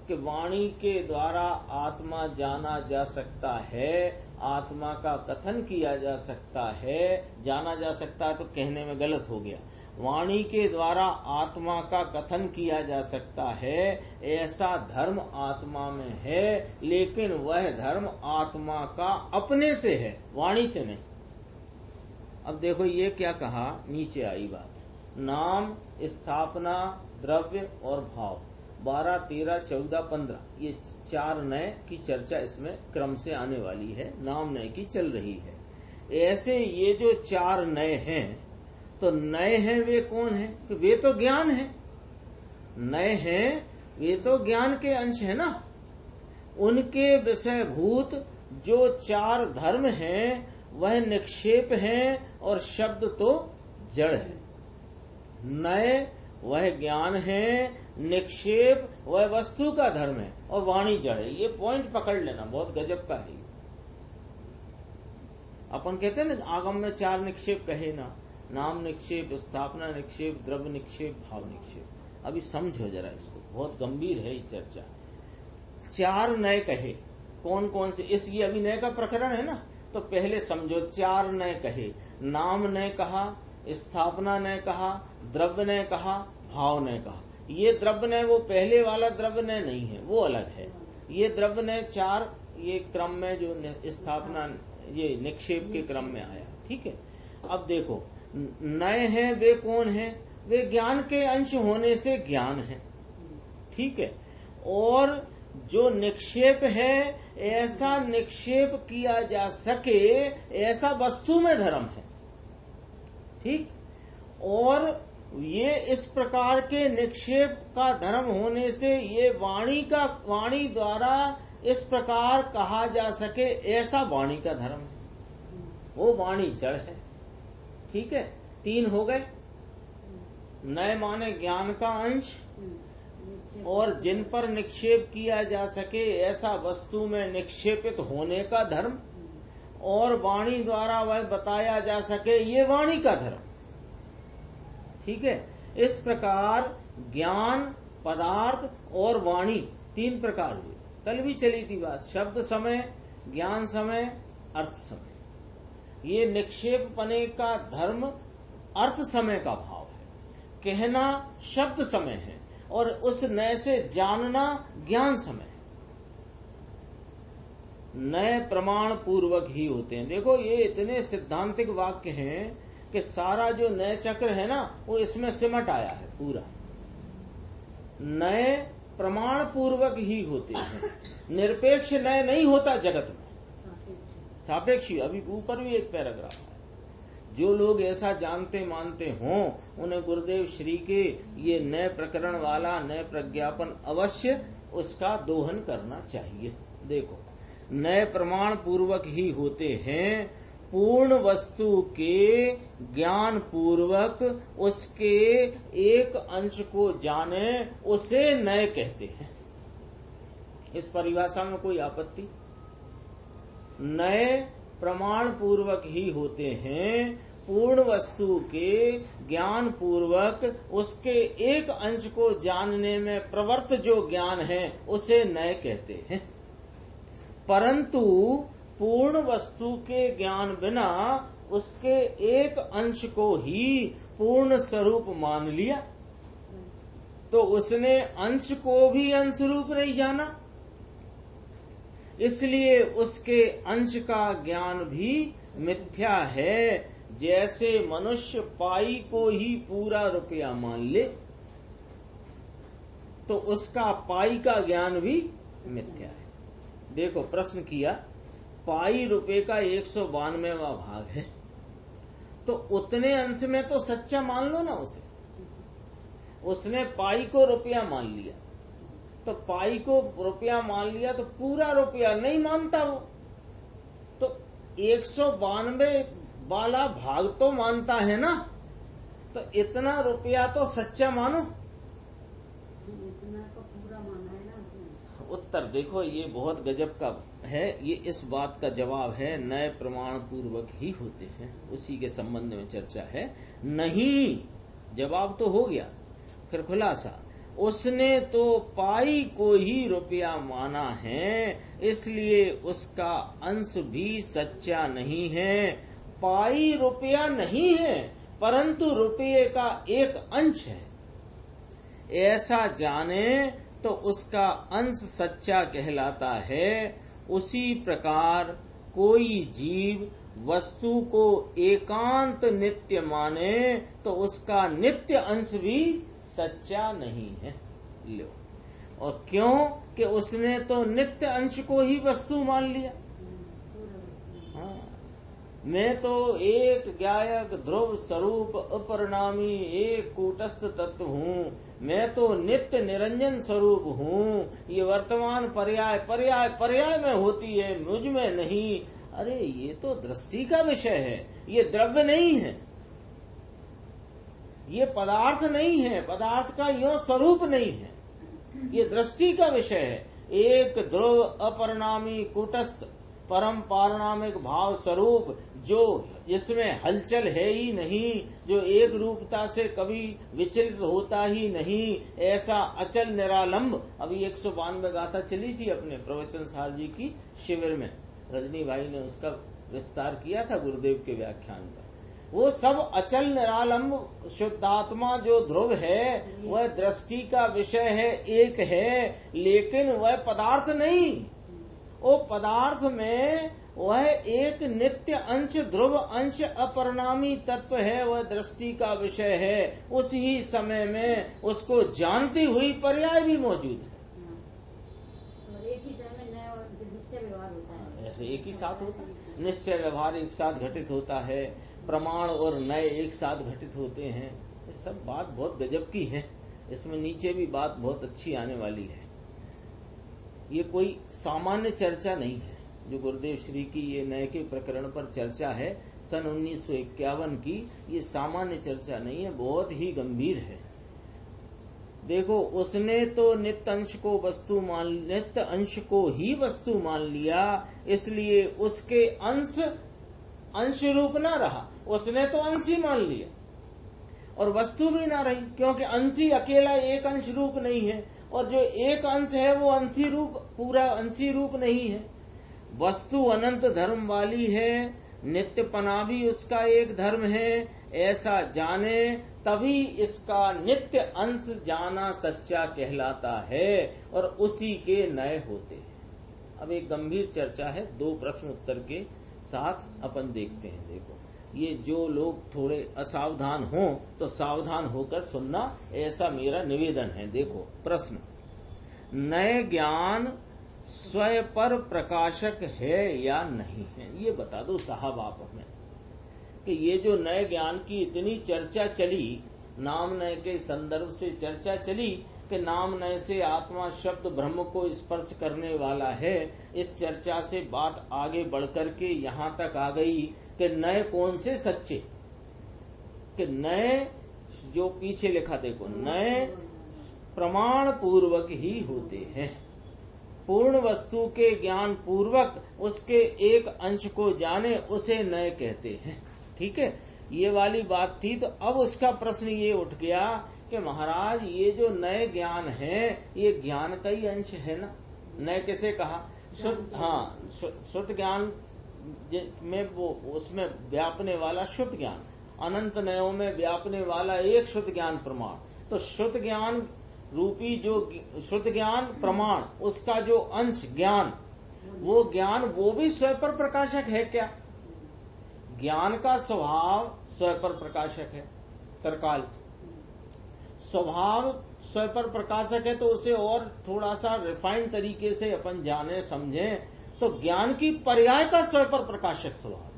कि वाणी के द्वारा आत्मा जाना जा सकता है, आत्मा का कथन किया जा सकता है, जाना जा सकता है तो कहने में गलत हो गया, वाणी के द्वारा आत्मा का कथन किया जा सकता है, ऐसा धर्म आत्मा में है, लेकिन वह धर्म आत्मा का अपने से है, वाणी से नहीं। अब देखो ये क्या कहा, नीचे आई बात, नाम, स्थापना, द्रव्य और भाव, 12, 13, 14, 15 ये चार नए की चर्चा इसमें क्रम से आने वाली है, नाम नए की चल रही है। ऐसे ये जो चार नए हैं, तो नए हैं वे कौन हैं? कि वे तो ज्ञान है। नए हैं वे तो ज्ञान के अंश है ना। उनके विषय भूत जो चार धर्म हैं वह निक्षेप हैं, और शब्द तो जड़ है। नए वह ज्ञान है, निक्षेप वह वस्तु का धर्म है, और वाणी जड़ है। ये पॉइंट पकड़ लेना, बहुत गजब का है। अपन कहते हैं ना आगम में चार निक्षेप कहे ना, नाम निक्षेप, स्थापना निक्षेप, द्रव्य निक्षेप, भाव निक्षेप। अभी समझो जरा इसको, बहुत गंभीर है ये चर्चा। चार नए कहे, कौन कौन से? इस ये अभी नए का प्रकरण है ना, तो पहले समझो चार नए कहे। नाम नए कहा, स्थापना ने कहा, द्रव्य ने कहा, भाव ने कहा। ये द्रव्य ने वो पहले वाला द्रव्य ने नहीं है, वो अलग है। ये द्रव्य ने चार, ये क्रम में जो स्थापना, ये निक्षेप के क्रम में आया, ठीक है। अब देखो नए हैं वे कौन हैं? वे ज्ञान के अंश होने से ज्ञान है, ठीक है। और जो निक्षेप है, ऐसा निक्षेप किया जा सके ऐसा वस्तु में धर्म है, ठीक। और ये इस प्रकार के निक्षेप का धर्म होने से ये वाणी द्वारा इस प्रकार कहा जा सके ऐसा वाणी का धर्म है। वो वाणी जड़ है। ठीक है, 3 हो गए। नए माने ज्ञान का अंश, और जिन पर निक्षेप किया जा सके ऐसा वस्तु में निक्षेपित होने का धर्म, और वाणी द्वारा वह बताया जा सके ये वाणी का धर्म। ठीक है, इस प्रकार ज्ञान, पदार्थ और वाणी 3 प्रकार हुए। कल भी चली थी बात, शब्द समय, ज्ञान समय, अर्थ समय। ये निक्षेप पने का धर्म अर्थ समय का भाव है, कहना शब्द समय है, और उस नए से जानना ज्ञान समय है। नए प्रमाण पूर्वक ही होते हैं। देखो, ये इतने सिद्धांतिक वाक्य हैं कि सारा जो नए चक्र है ना, वो इसमें सिमट आया है पूरा। नए प्रमाण पूर्वक ही होते हैं। निरपेक्ष नए नहीं होता जगत में, सापेक्षी। अभी ऊपर भी एक पैराग्राफ है। जो लोग ऐसा जानते मानते हों, उन्हें गुरुदेव श्री के ये नए प्रकरण वाला नए प्रज्ञापन अवश्य उसका दोहन करना चाहिए। देखो, नए प्रमाण पूर्वक ही होते हैं। पूर्ण वस्तु के ज्ञान पूर्वक उसके एक अंश को जाने, उसे नए कहते हैं। इस परिभाषा में कोई आपत्ति? नए प्रमाण पूर्वक ही होते हैं। पूर्ण वस्तु के ज्ञान पूर्वक उसके एक अंश को जानने में प्रवृत्त जो ज्ञान है, उसे नए कहते हैं। परंतु पूर्ण वस्तु के ज्ञान बिना उसके एक अंश को ही पूर्ण स्वरूप मान लिया, तो उसने अंश को भी अंश रूप नहीं जाना, इसलिए उसके अंश का ज्ञान भी मिथ्या है। जैसे मनुष्य पाई को ही पूरा रुपया मान ले, तो उसका पाई का ज्ञान भी मिथ्या है। देखो, प्रश्न किया, पाई रुपए का 192वां भाग है, तो उतने अंश में तो सच्चा मान लो ना उसे। उसने पाई को रुपया मान लिया, तो पाई को रुपया मान लिया, तो पूरा रुपया नहीं मानता वो, तो 192 वाला भाग तो मानता है ना, तो इतना रुपया तो सच्चा मानो। इतना का पूरा माना है ना उसने। उत्तर देखो, ये बहुत गजब का है। ये इस बात का जवाब है, नए प्रमाण पूर्वक ही होते हैं। उसी के संबंध में चर्चा है। नहीं, जवाब तो हो गया। फिर खुलासा, उसने तो पाई को ही रुपया माना है, इसलिए उसका अंश भी सच्चा नहीं है। पाई रुपया नहीं है, परंतु रुपये का एक अंश है। ऐसा जाने तो उसका अंश सच्चा कहलाता है। उसी प्रकार कोई जीव वस्तु को एकांत नित्य माने, तो उसका नित्य अंश भी सच्चा नहीं है। लो, और क्यों? कि उसने तो नित्य अंश को ही वस्तु मान लिया। हाँ, मैं तो एक ज्ञायक ध्रुव स्वरूप अपरिणामी एक कूटस्थ तत्व हूँ, मैं तो नित्य निरंजन स्वरूप हूँ, ये वर्तमान पर्याय पर्याय पर्याय में होती है, मुझ में नहीं। अरे, ये तो दृष्टि का विषय है, ये द्रव्य नहीं है, ये पदार्थ नहीं है, पदार्थ का यो स्वरूप नहीं है, ये दृष्टि का विषय है। एक ध्रुव अपरिणामी कूटस्थ परम पारणामिक भाव स्वरूप, जो जिसमें हलचल है ही नहीं, जो एक रूपता से कभी विचलित होता ही नहीं, ऐसा अचल निरालंब। अभी 192 गाथा चली थी अपने प्रवचन सार जी की शिविर में, रजनी भाई ने उसका विस्तार किया था गुरुदेव के व्याख्यान का। वो सब अचल निरालंब शुद्धात्मा जो ध्रुव है, वह दृष्टि का विषय है, एक है, लेकिन वह पदार्थ नहीं। वो पदार्थ में वह एक नित्य अंश ध्रुव अंश अपरिणामी तत्व है, वह दृष्टि का विषय है। उसी समय में उसको जानती हुई पर्याय भी मौजूद है। और एक ही समय नया और निश्चय व्यवहार होता है। ऐसे एक ही साथ होता है, निश्चय व्यवहार एक साथ घटित होता है, प्रमाण और नए एक साथ घटित होते हैं। ये सब बात बहुत गजब की है। इसमें नीचे भी बात बहुत अच्छी आने वाली है। ये कोई सामान्य चर्चा नहीं है। जो गुरुदेव श्री की ये नए के प्रकरण पर चर्चा है सन 1951 की, ये सामान्य चर्चा नहीं है, बहुत ही गंभीर है। देखो, उसने तो नित्य अंश को ही वस्तु मान लिया, इसलिए उसके अंश रूप ना रहा। उसने तो अंश ही मान लिया और वस्तु भी ना रही, क्योंकि अंश ही अकेला एक अंश रूप नहीं है, और जो एक अंश है वो अंशी रूप, पूरा अंशी रूप नहीं है। वस्तु अनंत धर्म वाली है, नित्यपना भी उसका एक धर्म है। ऐसा जाने तभी इसका नित्य अंश जाना सच्चा कहलाता है और उसी के नए होते हैं। अब एक गंभीर चर्चा है, 2 प्रश्न उत्तर के साथ अपन देखते हैं। देखो, ये जो लोग थोड़े असावधान हों तो सावधान होकर सुनना, ऐसा मेरा निवेदन है। देखो प्रश्न, नए ज्ञान स्वयं पर प्रकाशक है या नहीं है, ये बता दो साहब आप हमें। कि ये जो नए ज्ञान की इतनी चर्चा चली, नाम नए के संदर्भ से चर्चा चली कि नाम नए से आत्मा शब्द ब्रह्म को स्पर्श करने वाला है, इस चर्चा से बात आगे बढ़कर के यहाँ तक आ गई कि नए कौन से सच्चे, कि नए जो पीछे लिखा देखो, नए प्रमाण पूर्वक ही होते हैं। पूर्ण वस्तु के ज्ञान पूर्वक उसके एक अंश को जाने उसे नए कहते हैं। ठीक है, ये वाली बात थी। तो अब उसका प्रश्न ये उठ गया कि महाराज ये जो नए ज्ञान है ये ज्ञान का ही अंश है ना। नए किसे कहा? शुद्ध, हाँ, शुद्ध ज्ञान में वो उसमें व्यापने वाला शुद्ध ज्ञान, अनंत नयों में व्यापने वाला एक शुद्ध ज्ञान प्रमाण। तो शुद्ध ज्ञान रूपी जो शुद्ध ज्ञान प्रमाण, उसका जो अंश ज्ञान, वो ज्ञान वो भी स्वयं पर प्रकाशक है क्या? ज्ञान का स्वभाव स्वयं पर प्रकाशक है। तरकाल स्वभाव स्वयं पर प्रकाशक है, तो उसे और थोड़ा सा रिफाइंड तरीके से अपन जाने समझें तो ज्ञान की पर्याय का स्वयं पर प्रकाशक स्वभाव।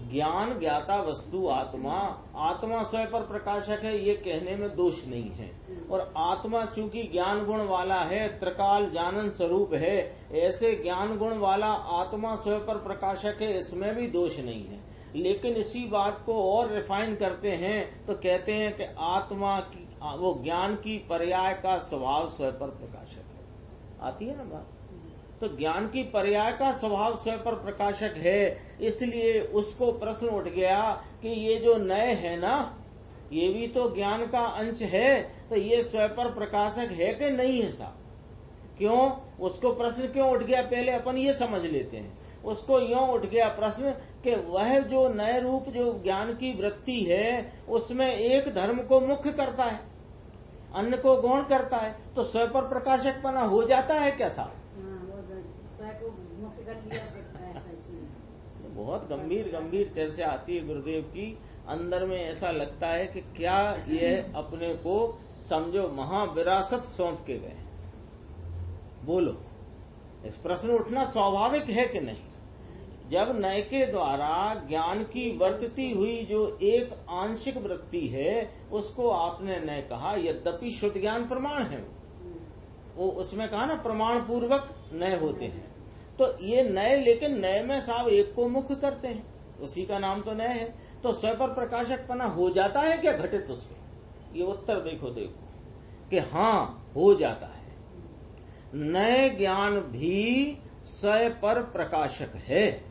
ज्ञान ज्ञाता वस्तु आत्मा, आत्मा स्वयं पर प्रकाशक है, ये कहने में दोष नहीं है। और आत्मा चूंकि ज्ञान गुण वाला है, त्रिकाल जानन स्वरूप है, ऐसे ज्ञान गुण वाला आत्मा स्वयं पर प्रकाशक है, इसमें भी दोष नहीं है। लेकिन इसी बात को और रिफाइन करते हैं तो कहते हैं कि आत्मा की वो ज्ञान की पर्याय का स्वभाव स्वयं पर प्रकाशक है। आती है ना बात? तो ज्ञान की पर्याय का स्वभाव स्वयं पर प्रकाशक है, इसलिए उसको प्रश्न उठ गया कि ये जो नए है ना, ये भी तो ज्ञान का अंश है, तो ये स्वयं पर प्रकाशक है कि नहीं है साहब? क्यों उसको प्रश्न क्यों उठ गया, पहले अपन ये समझ लेते हैं। उसको यूं उठ गया प्रश्न कि वह जो नए रूप जो ज्ञान की वृत्ति है उसमें एक धर्म को मुख्य करता है, अन्य को गौण करता है, तो स्वयं पर प्रकाशकपना हो जाता है क्या साहब? बहुत गंभीर चर्चा आती है गुरुदेव की। अंदर में ऐसा लगता है कि क्या ये अपने को समझो महाविरासत सौंप के गए। बोलो, इस प्रश्न उठना स्वाभाविक है कि नहीं? जब नए के द्वारा ज्ञान की वर्तती हुई जो एक आंशिक वृत्ति है उसको आपने नए कहा, यद्यपि शुद्ध ज्ञान प्रमाण है, वो उसमें कहा ना प्रमाण पूर्वक नए होते हैं। तो ये नए, लेकिन नए में साहब एक को मुख्य करते हैं, उसी का नाम तो नए है, तो स्वयं पर प्रकाशकपना हो जाता है क्या घटित उसमें? ये उत्तर देखो कि हाँ हो जाता है। नए ज्ञान भी स्वयं पर प्रकाशक है,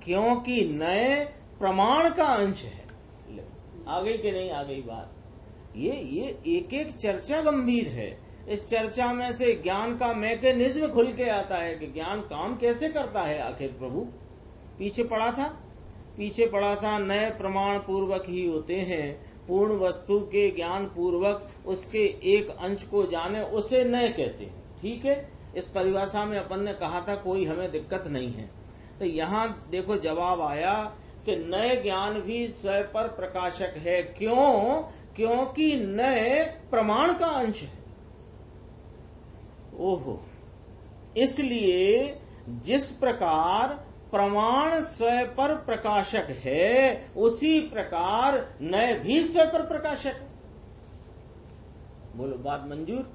क्योंकि नए प्रमाण का अंश है। आ गई कि नहीं आ गई बात? ये एक एक चर्चा गंभीर है। इस चर्चा में से ज्ञान का मैकेनिज्म खुल के आता है कि ज्ञान काम कैसे करता है आखिर। प्रभु पीछे पड़ा था नए प्रमाण पूर्वक ही होते हैं, पूर्ण वस्तु के ज्ञान पूर्वक उसके एक अंश को जाने उसे नए कहते हैं। ठीक है, इस परिभाषा में अपन ने कहा था कोई हमें दिक्कत नहीं है। तो यहाँ देखो जवाब आया कि नए ज्ञान भी स्वयं पर प्रकाशक है। क्यों? क्योंकि नए प्रमाण का अंश है। ओहो, इसलिए जिस प्रकार प्रमाण स्वयं पर प्रकाशक है उसी प्रकार नए भी स्वयं पर प्रकाशक है। बोलो, बात मंजूर?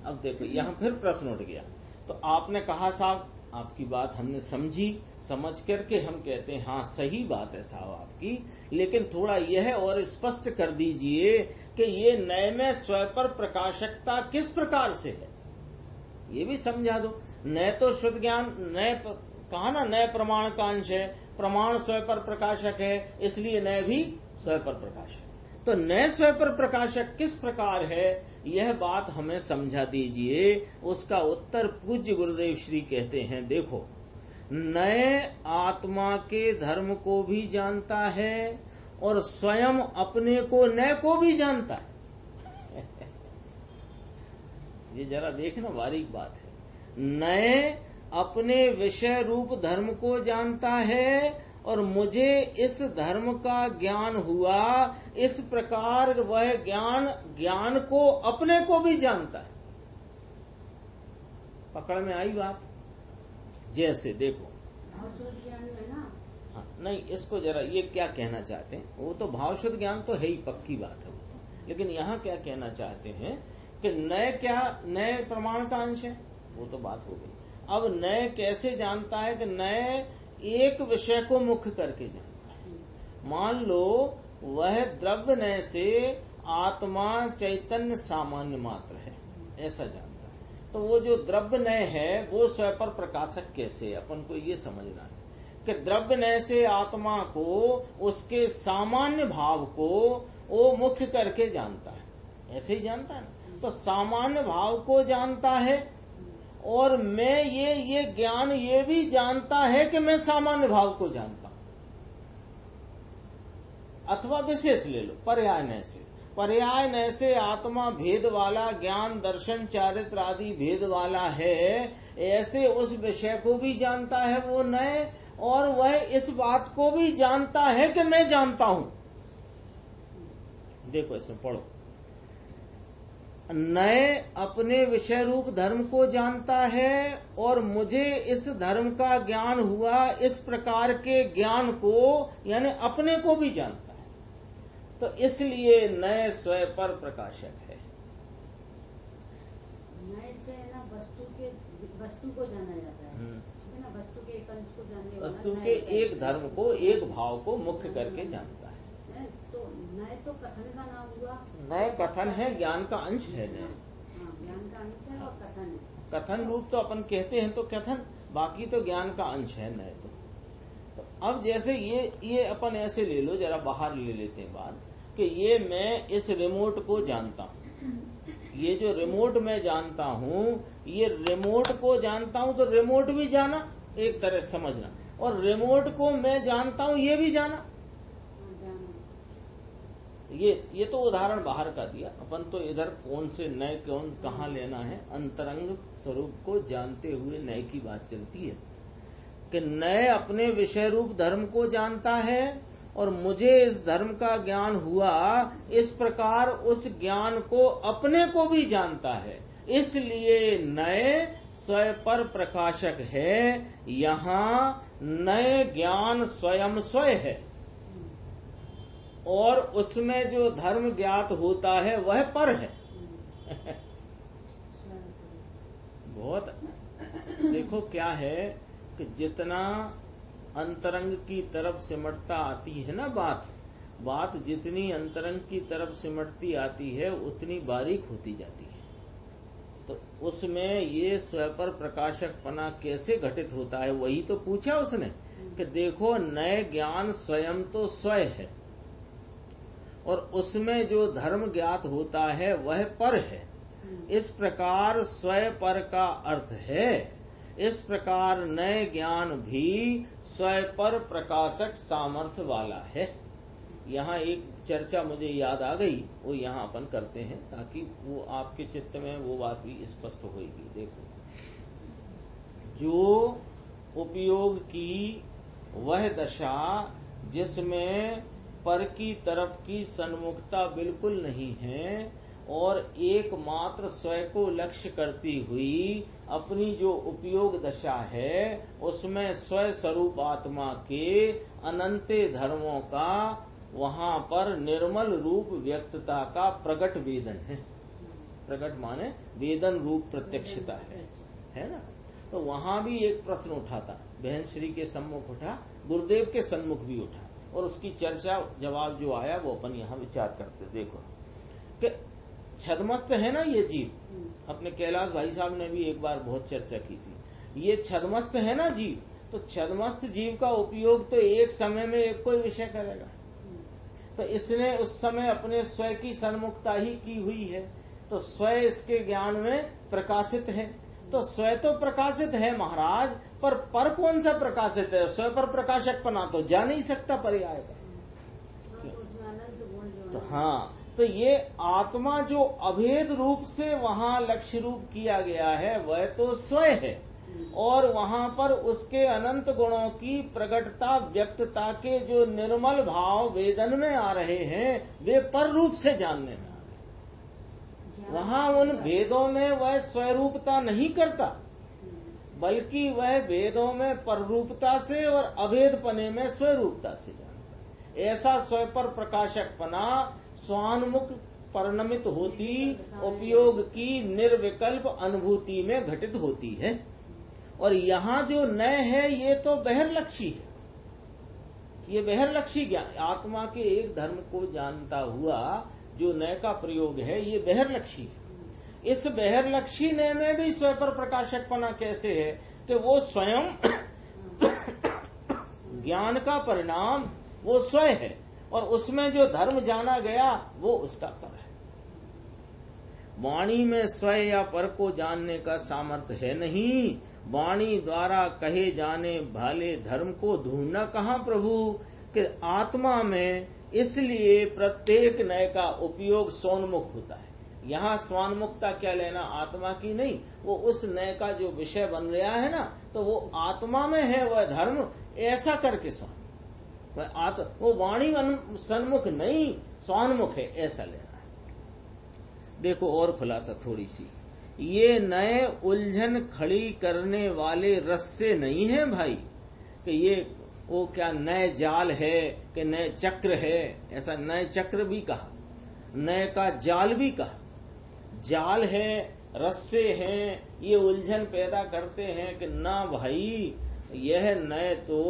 अब देखो यहाँ फिर प्रश्न उठ गया। तो आपने कहा साहब, आपकी बात हमने समझी, समझ करके हम कहते हैं हाँ सही बात है साहब आपकी, लेकिन थोड़ा यह और स्पष्ट कर दीजिए कि ये नए में स्वपर प्रकाशकता किस प्रकार से है, ये भी समझा दो। नए तो शुद्ध ज्ञान, नए कहा ना, नए प्रमाण का अंश है, प्रमाण स्वपर प्रकाशक है, इसलिए नए भी स्वपर प्रकाशक। तो नए स्वपर प्रकाशक किस प्रकार है, यह बात हमें समझा दीजिए। उसका उत्तर पूज्य गुरुदेव श्री कहते हैं, देखो नए आत्मा के धर्म को भी जानता है और स्वयं अपने को नए को भी जानता है। ये जरा देखना बारीक बात है। नए अपने विषय रूप धर्म को जानता है और मुझे इस धर्म का ज्ञान हुआ, इस प्रकार वह ज्ञान को अपने को भी जानता है। पकड़ में आई बात? जैसे देखो हाँ, नहीं इसको जरा ये क्या कहना चाहते हैं, वो तो भावशुद्ध ज्ञान तो है ही, पक्की बात है वो तो, लेकिन यहाँ क्या कहना चाहते हैं कि नए क्या, नए प्रमाण का अंश है, वो तो बात हो गई। अब नए कैसे जानता है कि नए एक विषय को मुख्य करके जानता है। मान लो वह द्रव्य नय से आत्मा चैतन्य सामान्य मात्र है, ऐसा जानता है। तो वो जो द्रव्य नय है वो स्वपर प्रकाशक कैसे, अपन को ये समझना है कि द्रव्य नय से आत्मा को, उसके सामान्य भाव को वो मुख्य करके जानता है, ऐसे ही जानता है ना। तो सामान्य भाव को जानता है और मैं ये ज्ञान ये भी जानता है कि मैं सामान्य भाव को जानता हूं। अथवा विशेष ले लो, पर्याय नय से, पर्याय नय से आत्मा भेद वाला, ज्ञान दर्शन चारित्र आदि भेद वाला है, ऐसे उस विषय को भी जानता है वो नय, और वह इस बात को भी जानता है कि मैं जानता हूं। देखो इसमें पढ़ो, नए अपने विषय रूप धर्म को जानता है और मुझे इस धर्म का ज्ञान हुआ, इस प्रकार के ज्ञान को यानी अपने को भी जानता है। तो इसलिए नए स्वयं पर प्रकाशक है। नए से ना वस्तु को जाना जाता है ना, वस्तु के एक अंश को जानने वाला, वस्तु के एक धर्म को, एक भाव को मुख्य करके जानता है। तो नए तो कथन का नाम हुआ, नए कथन है, ज्ञान का अंश है नए, ज्ञान का अंश है और कथन है। कथन रूप तो अपन कहते हैं तो कथन, बाकी तो ज्ञान का अंश है नए तो अब जैसे ये अपन ऐसे ले लो, जरा बाहर ले लेते हैं बात कि ये मैं इस रिमोट को जानता हूँ, ये जो रिमोट मैं जानता हूँ, ये रिमोट को जानता हूँ, तो रिमोट भी जाना एक तरह समझना, और रिमोट को मैं जानता हूँ ये भी जाना। ये तो उदाहरण बाहर का दिया, अपन तो इधर कौन से नए कौन कहाँ लेना है, अंतरंग स्वरूप को जानते हुए नए की बात चलती है कि नए अपने विषय रूप धर्म को जानता है और मुझे इस धर्म का ज्ञान हुआ, इस प्रकार उस ज्ञान को अपने को भी जानता है, इसलिए नए स्वयं पर प्रकाशक है। यहाँ नए ज्ञान स्वयं स्वयं है और उसमें जो धर्म ज्ञात होता है वह पर है। बहुत देखो क्या है कि जितना अंतरंग की तरफ सिमटता आती है ना बात जितनी अंतरंग की तरफ सिमटती आती है उतनी बारीक होती जाती है। तो उसमें ये स्वपर प्रकाशकपना कैसे घटित होता है, वही तो पूछा उसने कि देखो नए ज्ञान स्वयं तो स्वयं है और उसमें जो धर्म ज्ञात होता है वह पर है। इस प्रकार स्वयं पर का अर्थ है, इस प्रकार नए ज्ञान भी स्वयं पर प्रकाशक सामर्थ्य वाला है। यहाँ एक चर्चा मुझे याद आ गई, वो यहाँ अपन करते हैं ताकि वो आपके चित्त में वो बात भी स्पष्ट होगी। देखो, जो उपयोग की वह दशा जिसमें पर की तरफ की सन्मुखता बिल्कुल नहीं है और एकमात्र स्वयं को लक्ष्य करती हुई अपनी जो उपयोग दशा है उसमें स्वयं स्वरूप आत्मा के अनंत धर्मों का वहां पर निर्मल रूप व्यक्तता का प्रकट वेदन है। प्रकट माने वेदन रूप प्रत्यक्षता है ना। तो वहां भी एक प्रश्न उठा था, बहन श्री के सम्मुख उठा, गुरुदेव के सम्मुख भी उठा, और उसकी चर्चा जवाब जो आया वो अपन यहाँ विचार करते। देखो कि छदमस्त है ना ये जीव, अपने कैलाश भाई साहब ने भी एक बार बहुत चर्चा की थी, ये छदमस्त है ना जीव, तो छदमस्त जीव का उपयोग तो एक समय में एक कोई विषय करेगा, तो इसने उस समय अपने स्वयं की सन्मुखता ही की हुई है, तो स्वयं इसके ज्ञान में प्रकाशित है, तो स्वयं तो प्रकाशित है महाराज, पर कौन सा प्रकाशित है? स्वयं पर प्रकाशक पना तो जा नहीं सकता पर्याय का। तो हाँ, तो ये आत्मा जो अभेद रूप से वहां लक्ष्य रूप किया गया है वह तो स्वयं है, और वहां पर उसके अनंत गुणों की प्रकटता व्यक्तता के जो निर्मल भाव वेदन में आ रहे हैं वे पर रूप से जानने में आ रहे। वहां उन वेदों में वह स्वरूपता नहीं करता, बल्कि वह वेदों में पररूपता से और अभेदपने में स्वरूपता से जानता है। ऐसा स्वयं पर प्रकाशक पना स्वान्मुख परिणमित होती उपयोग की निर्विकल्प अनुभूति में घटित होती है। और यहाँ जो नय है ये तो बहिर्लक्षी है, ये बहिर्लक्षी ज्ञान आत्मा के एक धर्म को जानता हुआ जो नय का प्रयोग है ये बहिर्लक्षी है। इस बहिर्लक्षी नय में भी स्वयं पर प्रकाशकपना कैसे है कि वो स्वयं ज्ञान का परिणाम वो स्वयं है, और उसमें जो धर्म जाना गया वो उसका पर है। वाणी में स्वयं या पर को जानने का सामर्थ्य है नहीं, वाणी द्वारा कहे जाने वाले धर्म को ढूंढना कहाँ प्रभु, कि आत्मा में इसलिए प्रत्येक नय का उपयोग सोन्मुख होता है। यहाँ स्वान्मुखता क्या लेना आत्मा की नहीं, वो उस नय का जो विषय बन रहा है ना, तो वो आत्मा में है वह धर्म, ऐसा करके स्वान्मुख, वो वाणी सन्मुख नहीं स्वान्मुख है, ऐसा लेना है। देखो और खुलासा थोड़ी सी, ये नए उलझन खड़ी करने वाले रस से नहीं है भाई, कि ये वो क्या नए जाल है कि नए चक्र है, ऐसा नए चक्र भी कहा, नए का जाल भी कहा। जाल है, रस्से हैं, ये उलझन पैदा करते हैं कि ना भाई, यह नए तो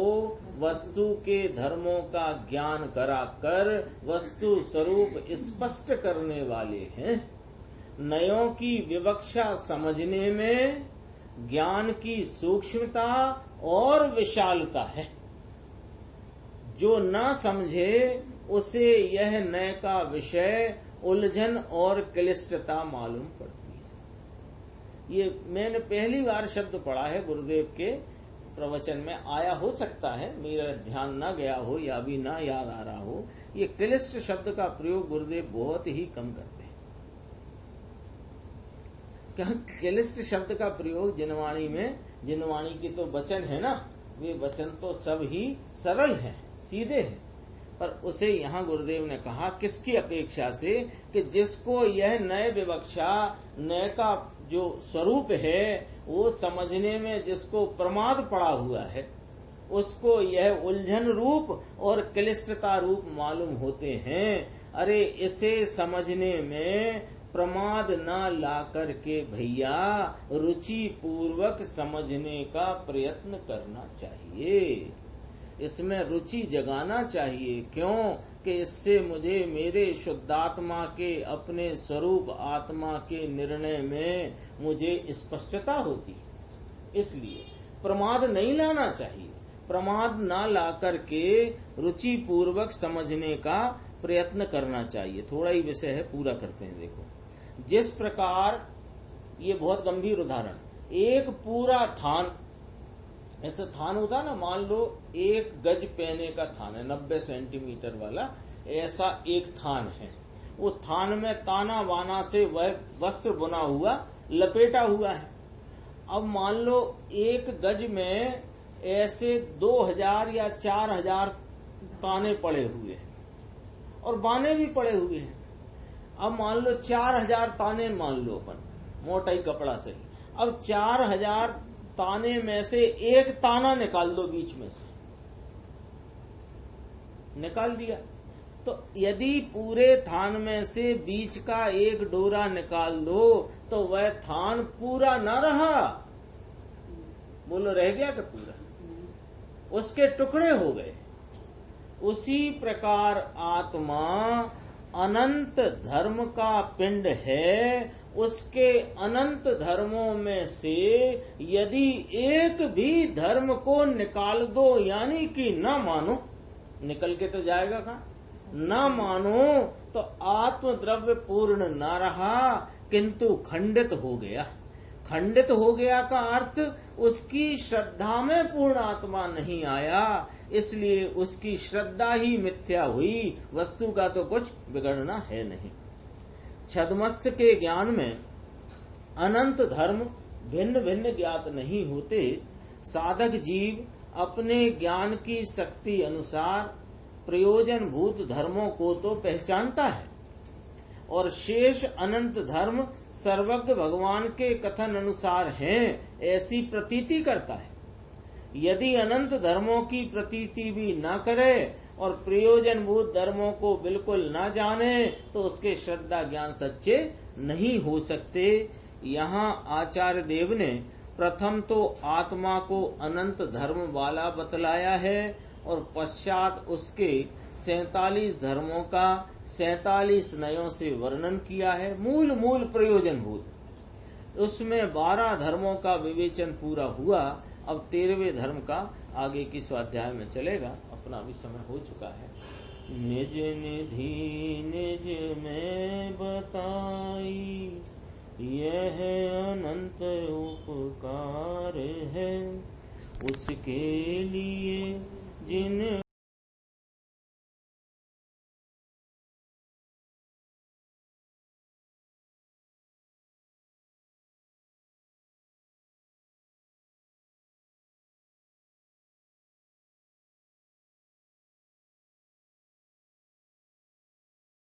वस्तु के धर्मों का ज्ञान कराकर वस्तु स्वरूप स्पष्ट करने वाले हैं। नयों की विवक्षा समझने में ज्ञान की सूक्ष्मता और विशालता है, जो न समझे उसे यह नय का विषय उलझन और क्लिष्टता मालूम पड़ती है। ये मैंने पहली बार शब्द पढ़ा है गुरुदेव के प्रवचन में, आया हो सकता है मेरा ध्यान न गया हो या भी ना याद आ रहा हो। ये क्लिष्ट शब्द का प्रयोग गुरुदेव बहुत ही कम करते हैं। क्या क्लिष्ट शब्द का प्रयोग जिनवाणी में, जिनवाणी के तो वचन है ना, वे वचन तो सब ही सरल हैं, सीधे हैं, पर उसे यहाँ गुरुदेव ने कहा किसकी अपेक्षा से, कि जिसको यह नए विवक्षा, नए का जो स्वरूप है वो समझने में जिसको प्रमाद पड़ा हुआ है, उसको यह उलझन रूप और क्लिष्टता रूप मालूम होते हैं। अरे इसे समझने में प्रमाद न ला करके भैया रुचि पूर्वक समझने का प्रयत्न करना चाहिए, इसमें रुचि जगाना चाहिए। क्यों कि इससे मुझे मेरे शुद्धात्मा के अपने स्वरूप आत्मा के निर्णय में मुझे स्पष्टता होती है। इसलिए प्रमाद नहीं लाना चाहिए, प्रमाद ना ला करके रुचि पूर्वक समझने का प्रयत्न करना चाहिए। थोड़ा ही विषय है, पूरा करते हैं। देखो जिस प्रकार, ये बहुत गंभीर उदाहरण, एक पूरा थान, ऐसा थान होता ना, मान लो 1 गज पहने का थान है, 90 सेंटीमीटर वाला, ऐसा एक थान है। वो थान में ताना बाना से वह वस्त्र बुना हुआ लपेटा हुआ है। अब मान लो 1 गज में ऐसे 2000 या 4000 ताने पड़े हुए हैं और बाने भी पड़े हुए हैं। अब मान लो 4000 ताने मान लो अपन, मोटाई कपड़ा से, अब 4000 ताने में से एक ताना निकाल दो, बीच में से निकाल दिया, तो यदि पूरे थान में से बीच का एक डोरा निकाल दो तो वह थान पूरा न रहा। बोलो रह गया कि पूरा? उसके टुकड़े हो गए। उसी प्रकार आत्मा अनंत धर्म का पिंड है। उसके अनंत धर्मों में से यदि एक भी धर्म को निकाल दो, यानी कि न मानो, निकल के तो जाएगा कहाँ, न मानो तो आत्म द्रव्य पूर्ण न रहा किंतु खंडित हो गया। खंडित हो गया का अर्थ उसकी श्रद्धा में पूर्ण आत्मा नहीं आया, इसलिए उसकी श्रद्धा ही मिथ्या हुई। वस्तु का तो कुछ बिगड़ना है नहीं। छद्मस्थ के ज्ञान में अनंत धर्म भिन्न भिन्न ज्ञात नहीं होते। साधक जीव अपने ज्ञान की शक्ति अनुसार प्रयोजन भूत धर्मों को तो पहचानता है और शेष अनंत धर्म सर्वज्ञ भगवान के कथन अनुसार हैं ऐसी प्रतीति करता है। यदि अनंत धर्मों की प्रतीति भी न करे और प्रयोजन भूत धर्मों को बिल्कुल न जाने तो उसके श्रद्धा ज्ञान सच्चे नहीं हो सकते। यहाँ आचार्य देव ने प्रथम तो आत्मा को अनंत धर्म वाला बतलाया है और पश्चात उसके 47 धर्मों का 47 नयों से वर्णन किया है। मूल प्रयोजन भूत उसमें 12 धर्मों का विवेचन पूरा हुआ। अब 13वें धर्म का आगे की स्वाध्याय में चलेगा। अपना भी समय हो चुका है। निज निधि निज में बताई यह अनंत उपकार है, उसके लिए जिन